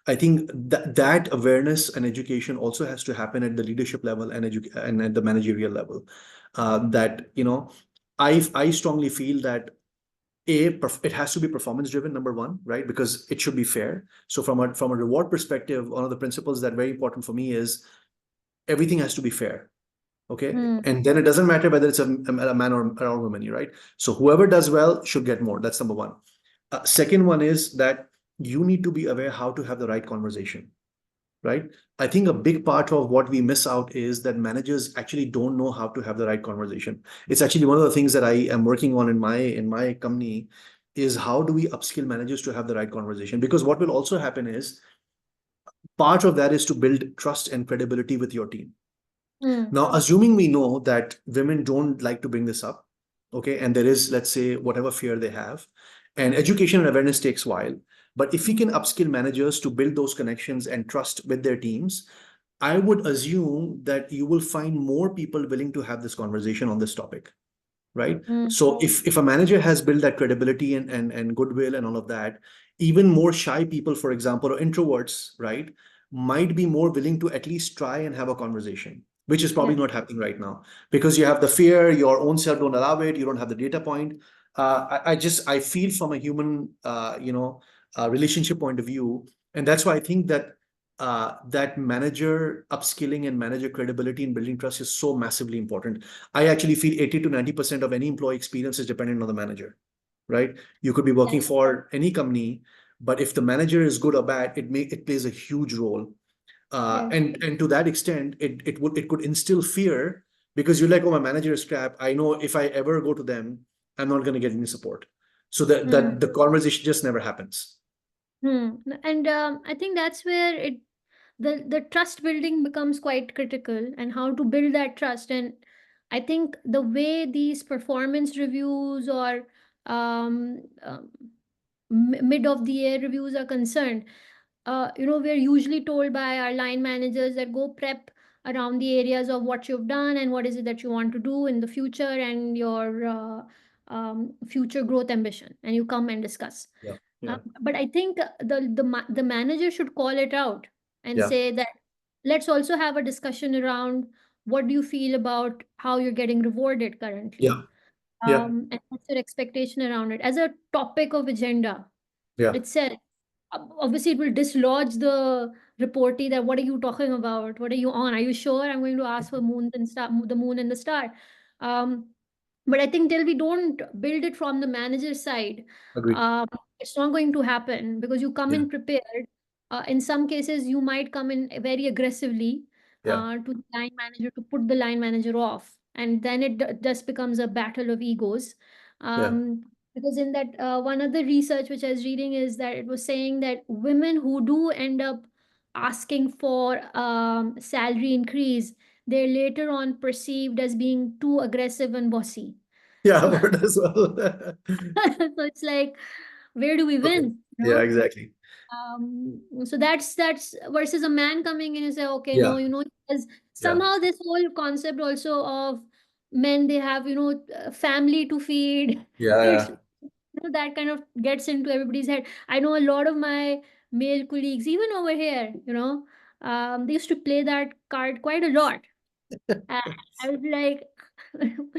I think that awareness and education also has to happen at the leadership level and at the managerial level. That I strongly feel that it has to be performance driven, number one, right? Because it should be fair. So from a reward perspective, one of the principles that very important for me is everything has to be fair. Okay. Hmm. And then it doesn't matter whether it's a man or a woman, right? So whoever does well should get more. That's number one. Second one is that you need to be aware how to have the right conversation, right? I think a big part of what we miss out is that managers actually don't know how to have the right conversation. It's actually one of the things that I am working on in my company is how do we upskill managers to have the right conversation? Because what will also happen is part of that is to build trust and credibility with your team. Hmm. Now, assuming we know that women don't like to bring this up, okay, and there is, let's say, whatever fear they have, and education and awareness takes a while. But if we can upskill managers to build those connections and trust with their teams, I would assume that you will find more people willing to have this conversation on this topic, right? Hmm. So if a manager has built that credibility and goodwill and all of that, even more shy people, for example, or introverts, right, might be more willing to at least try and have a conversation, which is Yeah. probably not happening right now because you have the fear, your own self don't allow it, you don't have the data point. I feel from a human relationship point of view, and that's why I think that manager upskilling and manager credibility and building trust is so massively important. I actually feel 80 to 90% of any employee experience is dependent on the manager, right? You could be working for any company, but if the manager is good or bad, it plays a huge role. Yes. And to that extent, it could instill fear because you're like, oh, my manager is crap. I know if I ever go to them, I'm not going to get any support. So Hmm. that the conversation just never happens. Hmm. And I think that's where the trust building becomes quite critical, and how to build that trust. And I think the way these performance reviews or mid of the year reviews are concerned, we're usually told by our line managers that go prep around the areas of what you've done and what is it that you want to do in the future, and your future growth ambition, and you come and discuss. Yeah. uh, Yeah. but I think the manager should call it out and Yeah. say that let's also have a discussion around what do you feel about how you're getting rewarded currently, Yeah. Yeah. and what's your expectation around it as a topic of agenda Yeah. itself. Obviously, it will dislodge the reportee that what are you talking about? What are you on? Are you sure I'm going to ask for moon and star, the moon and the star? Um, but I think till we don't build it from the manager's side, Agree. um, it's not going to happen because you come Yeah. in prepared. In some cases, you might come in very aggressively Yeah. to the line manager to put the line manager off, and then it just becomes a battle of egos. Yeah. Because in that one other research which I was reading is that it was saying that women who do end up asking for salary increase, they're later on perceived as being too aggressive and bossy. Yeah, So, I've heard as well. so it's like, where do we Okay. win? You Yeah, know? exactly. So that's versus a man coming in and say, okay, no, Yeah, you know, as yeah, somehow this whole concept also of men, they have, you know, family to feed, yeah, kids, yeah. you know, that kind of gets into everybody's head. I know a lot of my male colleagues, even over here, you know, they used to play that card quite a lot. And I was like,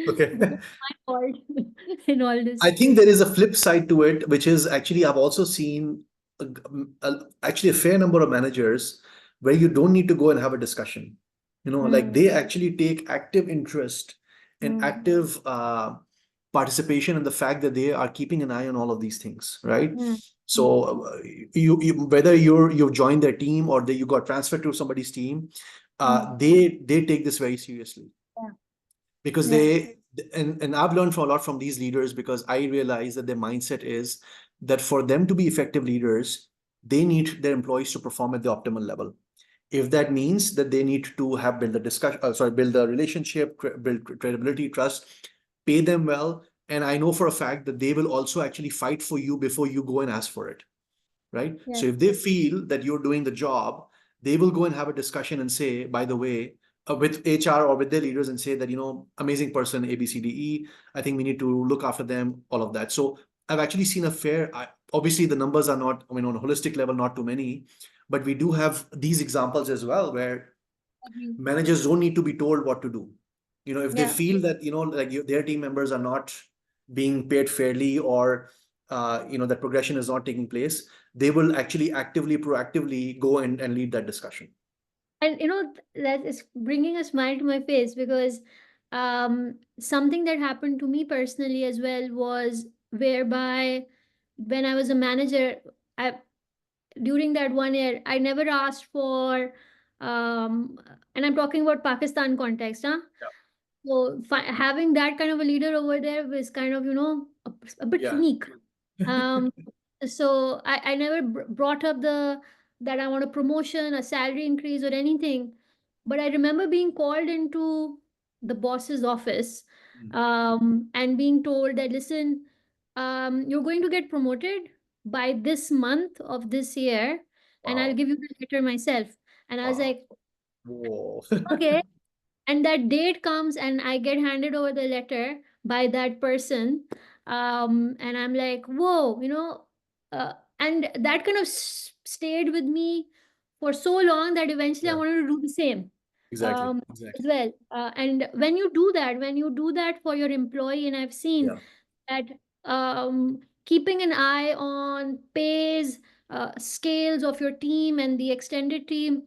Okay. what's my fault in all I this? think there is a flip side to it, which is actually I've also seen actually a fair number of managers where you don't need to go and have a discussion. Like Mm, they actually take active interest and mm, active participation in the fact that they are keeping an eye on all of these things, right? mm, mm. So you whether you've joined their team or you got transferred to somebody's team, Mm. they take this very seriously Yeah. because Yeah. and I've learned from a lot from these leaders because I realize that their mindset is that for them to be effective leaders, they need their employees to perform at the optimal level. If that means that they need to have build a discussion, build a relationship, build credibility, trust, pay them well, and I know for a fact that they will also actually fight for you before you go and ask for it, right? Yeah. So if they feel that you're doing the job, they will go and have a discussion and say, by the way, with HR or with their leaders and say that, amazing person, A, B, C, D, E, I think we need to look after them, all of that. So I've actually seen obviously the numbers are not, I mean, on a holistic level, not too many, but we do have these examples as well where Agree. managers don't need to be told what to do. If they Yeah. feel that, like their team members are not being paid fairly or, that progression is not taking place, they will actually actively, proactively go and lead that discussion. And you know, that is bringing a smile to my face because something that happened to me personally as well was whereby when I was a manager, I during that 1 year, I never asked for and I'm talking about Pakistan context, huh? So having that kind of a leader over there was kind of, you know, a bit Yeah. unique. Um, so I never brought up that I want a promotion, a salary increase, or anything. But I remember being called into the boss's office Mm. and being told that, listen, you're going to get promoted by this month of this year, and I'll Wow. give you the letter myself. And I was Wow. like, Whoa. okay. And that date comes and I get handed over the letter by that person, and I'm like, whoa, you know, and that kind of stayed with me for so long that eventually I Yeah, wanted to do the same, exactly. um, as Exactly. well. And when you do that for your employee, and I've seen Yeah. that keeping an eye on pays, scales of your team and the extended team,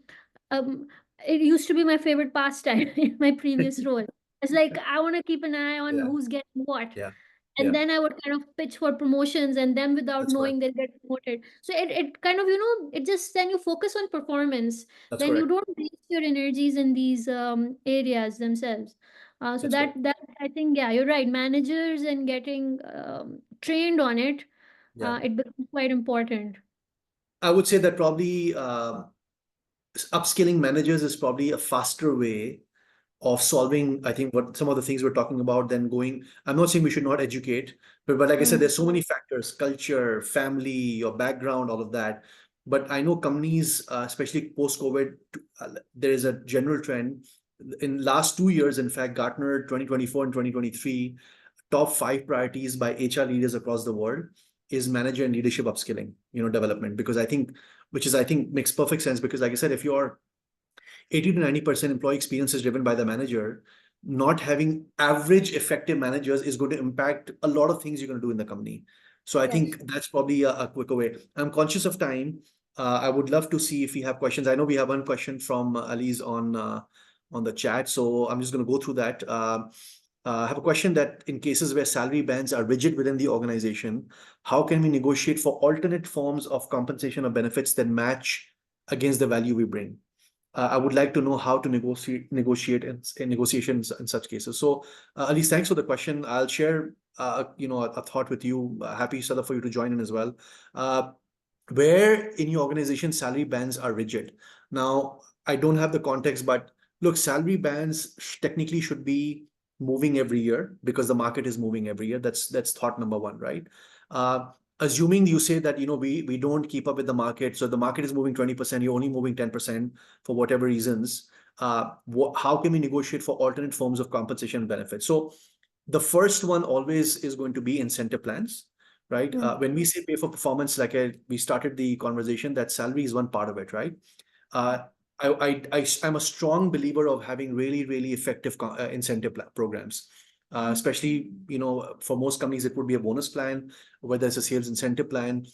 um, it used to be my favorite pastime in my previous role. It's like I want to keep an eye on Yeah. who's getting what. Yeah. And Yeah. then I would kind of pitch for promotions and them without That's correct. knowing they'll get promoted. So it kind of, you know, it just then you focus on performance. That's Then you correct. don't waste your energies in these areas themselves. So That's correct. that I think, yeah, you're right. Managers and getting trained on it, Yeah. it becomes quite important. I would say that probably upskilling managers is probably a faster way of solving, I think, what some of the things we're talking about, then going. I'm not saying we should not educate, but like I said, Mm, there's so many factors: culture, family, your background, all of that. But I know companies, especially post-COVID, there is a general trend. In last 2 years, in fact, Gartner 2024 and 2023 top 5 priorities by HR leaders across the world is manager and leadership upskilling, development. Because I think makes perfect sense because, like I said, if you're 80 to 90% employee experience is driven by the manager, not having average effective managers is going to impact a lot of things you're going to do in the company. So I yes. think that's probably a quicker way. I'm conscious of time. I would love to see if we have questions. I know we have one question from Ali's on the chat, so I'm just going to go through that. I have a question that in cases where salary bands are rigid within the organization, how can we negotiate for alternate forms of compensation or benefits that match against the value we bring? I would like to know how to negotiate in negotiations in such cases. So, Elise, thanks for the question. I'll share, a thought with you. Happy, Sada, for you to join in as well. Uh, where in your organization salary bands are rigid. Now, I don't have the context, but look, salary bands technically should be moving every year because the market is moving every year. That's thought number one, right? Uh, assuming you say that, we don't keep up with the market, so the market is moving 20%, you're only moving 10% for whatever reasons, how can we negotiate for alternate forms of compensation and benefits? So the first one always is going to be incentive plans, right? Mm, When we say pay for performance, like we started the conversation, that salary is one part of it, right? mm, uh, I'm a strong believer of having really, really effective incentive programs. mm, Especially, for most companies, it would be a bonus plan, whether it's a sales incentive plan.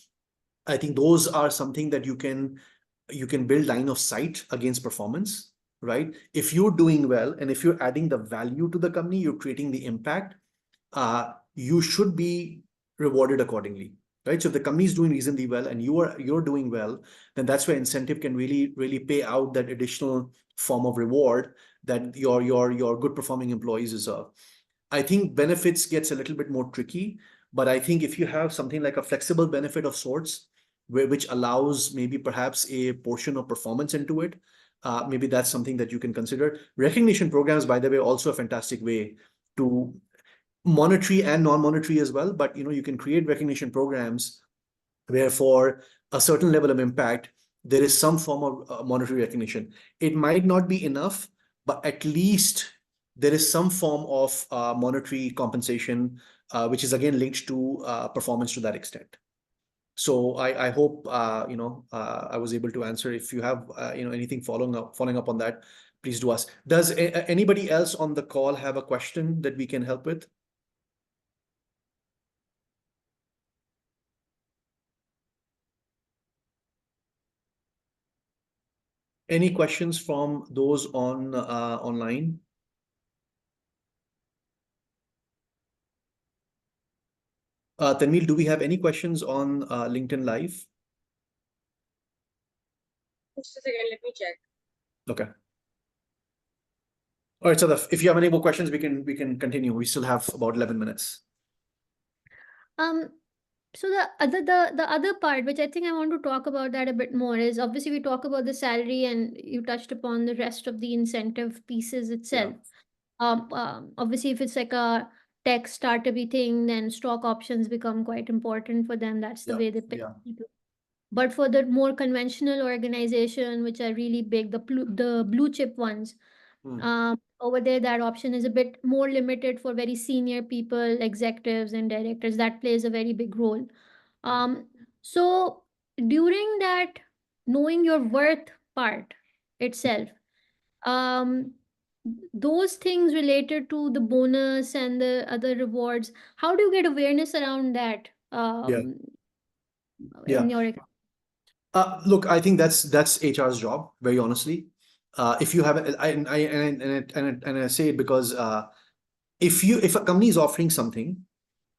I think those are something that you can build line of sight against performance, right? If you're doing well and if you're adding the value to the company, you're creating the impact, you should be rewarded accordingly, right? So if the company is doing reasonably well and you're doing well, then that's where incentive can really, really pay out that additional form of reward that your good performing employees deserve. I think benefits gets a little bit more tricky, but I think if you have something like a flexible benefit of sorts, which allows maybe perhaps a portion of performance into it, maybe that's something that you can consider. Recognition programs, by the way, also a fantastic way to monetary and non-monetary as well. But you can create recognition programs where for a certain level of impact, there is some form of monetary recognition. It might not be enough, but at least there is some form of monetary compensation, which is again linked to performance to that extent. So I hope I was able to answer. If you have anything following up on that, please do ask. Does anybody else on the call have a question that we can help with? Any questions from those on online? Tanvir, do we have any questions on LinkedIn Live? Just a second, let me check. Okay. All right. So if you have any more questions, we can continue. We still have about 11 minutes. Um, so the other part, which I think I want to talk about that a bit more, is obviously we talk about the salary and you touched upon the rest of the incentive pieces Yeah. itself. Obviously, if it's like a tech startup thing, then stock options become quite important for them. That's the Yeah. way they pay Yeah. people. But for the more conventional organization, which are really big, the blue chip ones, Hmm. over there, that option is a bit more limited for very senior people, executives and directors. That plays a very big role. Hmm. So during that knowing your worth part itself, um, those things related to the bonus and the other rewards, how do you get awareness around that Yeah. in Yeah. your Look, I think that's HR's job, very honestly. If you have, and I say it because if a company is offering something,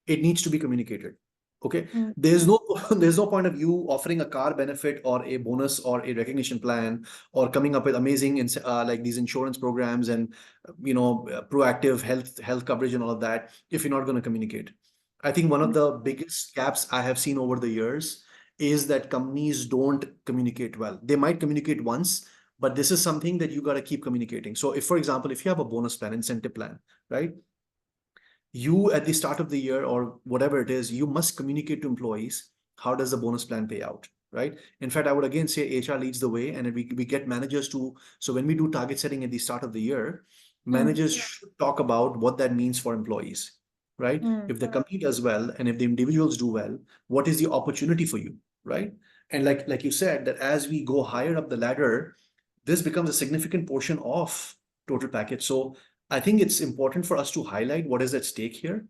it needs to be communicated. Okay. Mm, There's no there's no point of you offering a car benefit or a bonus or a recognition plan or coming up with amazing like these insurance programs and proactive health coverage and all of that if you're not going to communicate. I think one of mm, the biggest gaps I have seen over the years is that companies don't communicate well. They might communicate once, but this is something that you got to keep communicating. So if, for example, if you have a bonus plan, incentive plan, right? You at the start of the year or whatever it is, you must communicate to employees how does the bonus plan pay out, right? In fact, I would again say HR leads the way, and we get managers to. So when we do target setting at the start of the year, mm, managers should talk about what that means for employees, right? mm, If the company does well and if the individuals do well, what is the opportunity for you, right? And like you said, that as we go higher up the ladder, this becomes a significant portion of total package. So I think it's important for us to highlight what is at stake here.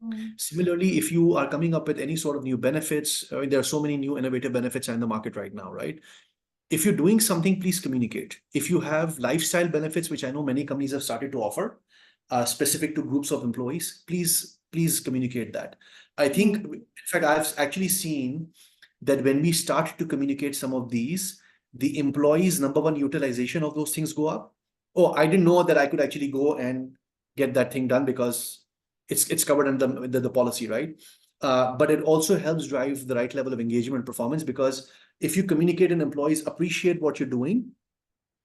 mm, Similarly, if you are coming up with any sort of new benefits, I mean, there are so many new innovative benefits in the market right now, right? If you're doing something, please communicate. If you have lifestyle benefits, which I know many companies have started to offer, specific to groups of employees, please communicate that. I think, mm, in fact, I've actually seen that when we start to communicate some of these, the employees' number one utilization of those things go up. Oh, I didn't know that I could actually go and get that thing done because it's covered under the policy, right? But it also helps drive the right level of engagement and performance because if you communicate and employees appreciate what you're doing,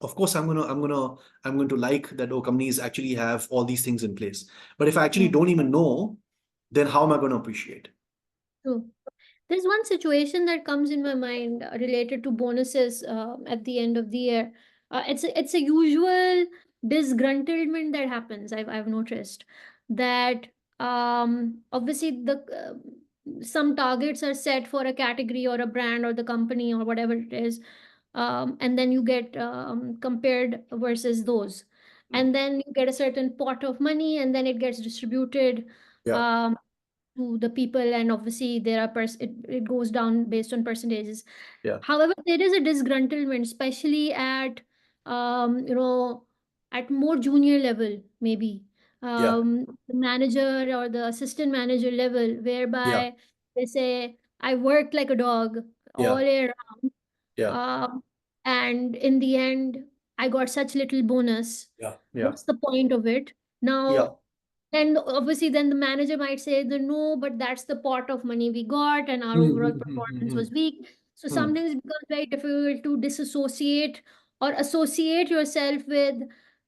of course I'm going to like that. Oh, companies actually have all these things in place. But if I actually mm. don't even know, then how am I going to appreciate? True. There's one situation that comes in my mind related to bonuses at the end of the year. It's a usual disgruntlement that happens. I've noticed that obviously the some targets are set for a category or a brand or the company or whatever it is, and then you get compared versus those, and then you get a certain pot of money, and then it gets distributed. Yeah, Um, to the people, and obviously there are it goes down based on percentages. yeah, However, there is a disgruntlement, especially at you know, at more junior level, maybe yeah, the manager or the assistant manager level, yeah, whereby they say, I worked like a dog all yeah, year round, yeah, um, and in the end I got such little bonus. yeah, yeah, What's the point of it yeah. now? And obviously, then the manager might say, the no, but that's the pot of money we got, and our Hmm, overall hmm, hmm, performance hmm, was weak. So hmm, hmm. sometimes it becomes very difficult to disassociate or associate yourself with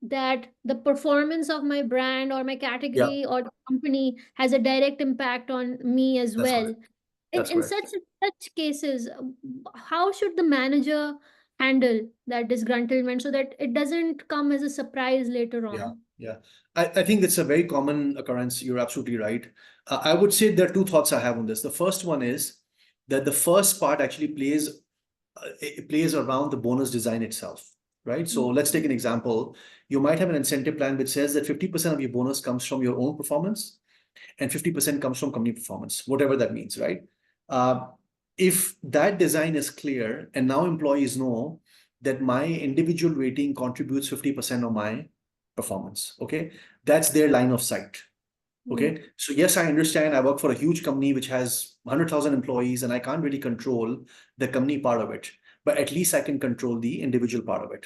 that the performance of my brand or my Yeah, category or the company has a direct impact on me as that's well. correct. In That's in correct. such cases, how should the manager handle that disgruntlement so that it doesn't come as a surprise later Yeah, on? yeah. I think it's a very common occurrence. You're absolutely right. I would say there are two thoughts I have on this. The first one is that the first part actually it plays around the bonus design itself, right? So let's take an example. You might have an incentive plan which says that 50% of your bonus comes from your own performance and 50% comes from company performance, whatever that means, right? Uh, if that design is clear and now employees know that my individual rating contributes 50% of my performance, okay, that's their line of sight. Mm, Okay, so yes, I understand. I work for a huge company which has 100,000 employees, and I can't really control the company part of it, but at least I can control the individual part of it,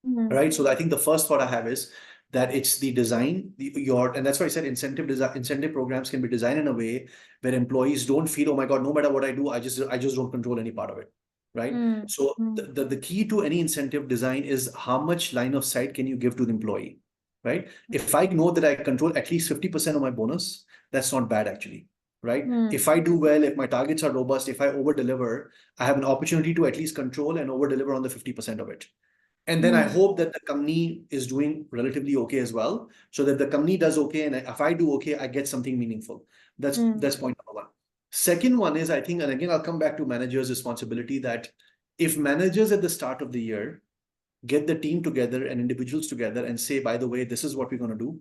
mm, right? So I think the first thought I have is that it's the design, and that's why I said incentive programs can be designed in a way where employees don't feel, oh my God, no matter what I do, I just don't control any part of it, right? mm, So mm, the key to any incentive design is how much line of sight can you give to the employee, right? If I know that I control at least 50% of my bonus, that's not bad actually, right? mm, If I do well, if my targets are robust, if I over deliver, I have an opportunity to at least control and over deliver on the 50% of it. And then I mm, hope that the company is doing relatively okay as well, so that the company does okay, and if I do okay, I get something meaningful. That's mm, that's point number one. Second one is, I think, and again, I'll come back to managers' responsibility, that if managers at the start of the year get the team together and individuals together and say, by the way, this is what we're going to do,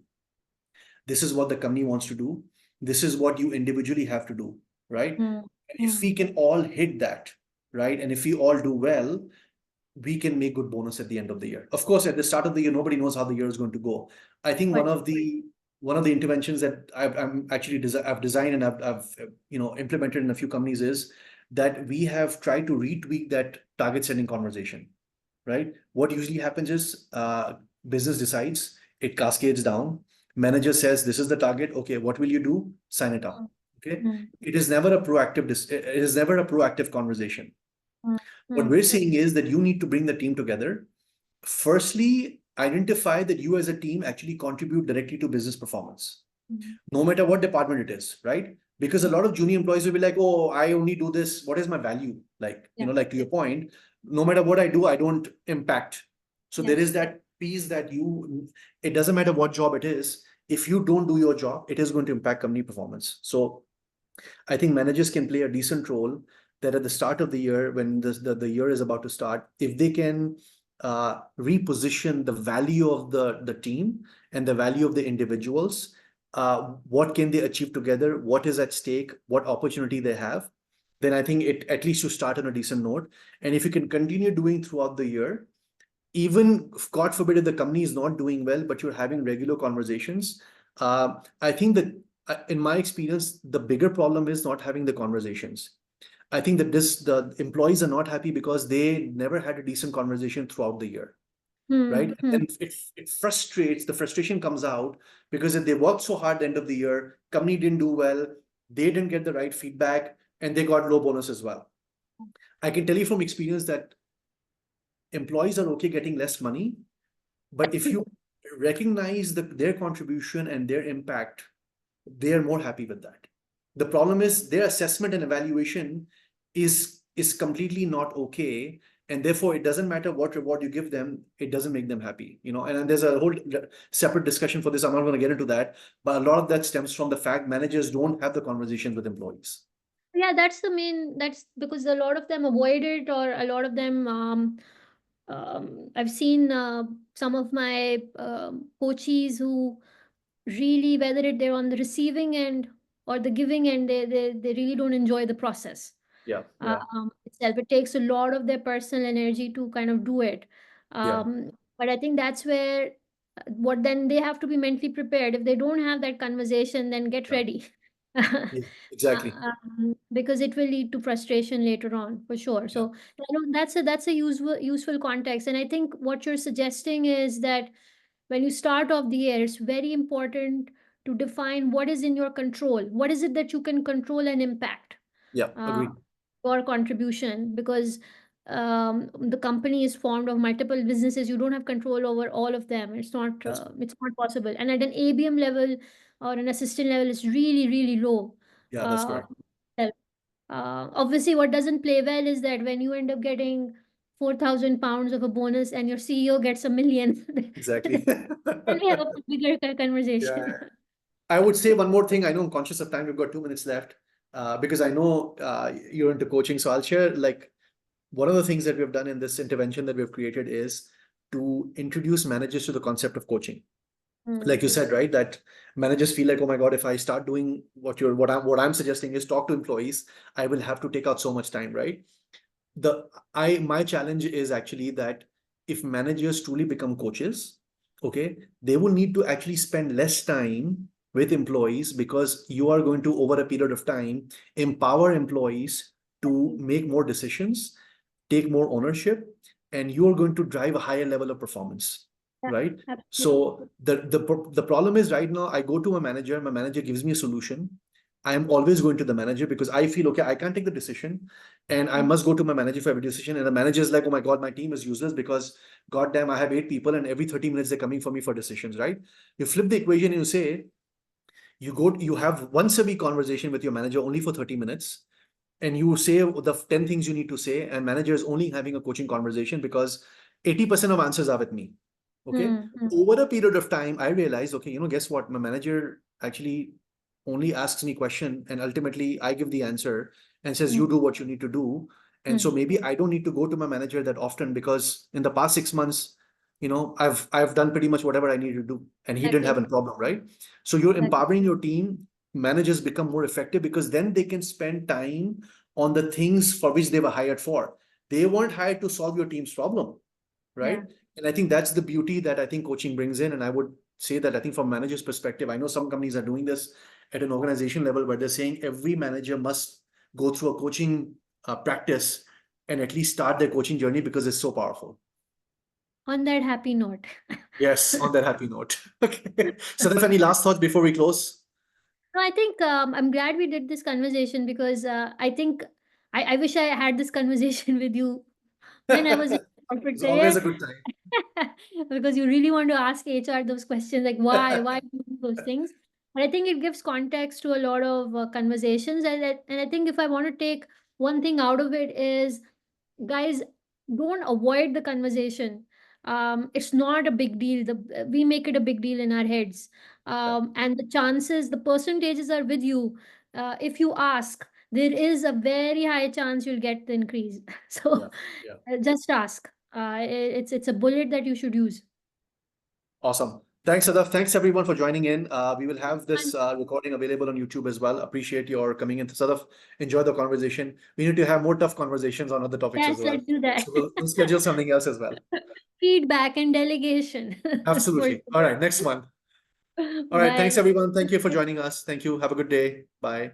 this is what the company wants to do, this is what you individually have to do, right? mm, And if mm. we can all hit that, right, and if we all do well, we can make good bonus at the end of the year. Of course, at the start of the year, nobody knows how the year is going to go. I think Right. one of the interventions that I've designed and I've implemented in a few companies is that we have tried to retweak that target setting conversation. Right? What usually happens is business decides, it cascades down. Manager says, "This is the target. Okay, what will you do? Sign it up." Mm, Okay. mm, It is never a proactive conversation. mm, What mm, we're saying is that you need to bring the team together. Firstly, identify that you as a team actually contribute directly to business performance, mm, no matter what department it is, right? Because a mm. lot of junior employees will be like, oh, I only do this. What is my value? Like, Yeah. like to your point, no matter what I do, I don't impact. So there is Yes. that piece that it doesn't matter what job it is. If you don't do your job, it is going to impact company performance. So I think managers can play a decent role, that at the start of the year, when the year is about to start, if they can reposition the value of the team and the value of the individuals, what can they achieve together, what is at stake, what opportunity they have, then I think it at least to start on a decent note. And if you can continue doing throughout the year, even God forbid if the company is not doing well, but you're having regular conversations, I think that in my experience, the bigger problem is not having the conversations. I think that the employees are not happy because they never had a decent conversation throughout the year, right? Mm, And mm, then it frustrates, the frustration comes out because if they worked so hard at the end of the year, company didn't do well, they didn't get the right feedback, and they got low bonus as well. I can tell you from experience that employees are okay getting less money, but if you recognize their contribution and their impact, they are more happy with that. The problem is their assessment and evaluation is completely not okay, and therefore it doesn't matter what reward you give them, it doesn't make them happy, you know. And there's a whole separate discussion for this. I'm not going to get into that, but a lot of that stems from the fact managers don't have the conversations with employees. Yeah, that's because a lot of them avoid it, or a lot of them, I've seen some of my coaches who really, whether they're on the receiving end or the giving end, they really don't enjoy the process Yeah, yeah, itself. It takes a lot of their personal energy to kind of do it. yeah, But I think that's where what then they have to be mentally prepared. If they don't have that conversation, then get yeah, ready. yeah, exactly. Because it will lead to frustration later on, for sure. Yeah, So that's a useful context. And I think what you're suggesting is that when you start off the year, it's very important to define what is in your control. What is it that you can control and impact? yeah, Uh, agreed. your contribution, because the company is formed of multiple businesses. You don't have control over all of them. That's correct. It's not possible. And at an ABM level or an assistant level, it's really, really low. Yeah, that's Uh, correct. Obviously, what doesn't play well is that when you end up getting 4,000 pounds of a bonus and your CEO gets 1 million, Exactly. then we have a bigger Yeah. conversation. I would say one more thing. I know I'm conscious of time. We've got 2 minutes left, because I know you're into coaching. So I'll share, like, one of the things that we've done in this intervention that we've created is to introduce managers to the concept of coaching. Like you Mm-hmm. said, right, that managers feel like, oh my God, if I start doing what I'm suggesting is talk to employees, I will have to take out so much time, right? My challenge is actually that if managers truly become coaches, okay, they will need to actually spend less time with employees, because you are going to, over a period of time, empower employees to make more decisions, take more ownership, and you are going to drive a higher level of performance, Yeah, right? absolutely. So the problem is, right now I go to my manager gives me a solution. I am always going to the manager because I feel, okay, I can't take the decision, and I must go to my manager for every decision. And the manager is like, oh my God, my team is useless because goddamn, I have 8 people and every 30 minutes they're coming for me for decisions, right? You flip the equation and you say, you have once a week conversation with your manager only for 30 minutes, and you say the 10 things you need to say, and manager is only having a coaching conversation because 80% of answers are with me. Okay. Mm-hmm. Over a period of time, I realized, okay, guess what? My manager actually only asks me question, and ultimately I give the answer and says, you do what you need to do. And so maybe I don't need to go to my manager that often, because in the past 6 months, I've done pretty much whatever I need to do, and he didn't have Exactly. a problem, right? So you're Exactly. empowering your team. Managers become more effective because then they can spend time on the things for which they were hired for. They weren't hired to solve your team's problem, Yeah. right? And I think that's the beauty that I think coaching brings in. And I would say that I think from manager's perspective, I know some companies are doing this at an organization level where they're saying every manager must go through a coaching practice and at least start their coaching journey, because it's so powerful. On that happy note. Yes, on that happy note. Okay. So, if any last thoughts before we close? No, I think I'm glad we did this conversation, because I think I wish I had this conversation with you when I was in corporate It's always career. a good time. Because you really want to ask HR those questions like why do you do those things. But I think it gives context to a lot of conversations, and I think if I want to take one thing out of it is, guys, don't avoid the conversation. It's not a big deal. We make it a big deal in our heads, Yeah, and the percentages are with you. If you ask, there is a very high chance you'll get the increase. yeah, So yeah. just ask. It's a bullet that you should use. Awesome. Thanks, Sadaf. Thanks everyone for joining in. We will have And this recording available on YouTube as well. Appreciate your coming in. Sadaf, enjoy the conversation. We need to have more tough conversations on other topics as yes, well. let's do that. So we'll schedule something else as well. Feedback and delegation. For Absolutely. All right, next one. sure. All right. Thanks Bye. everyone. Thank you for joining us. Thank you. Have a good day. Bye.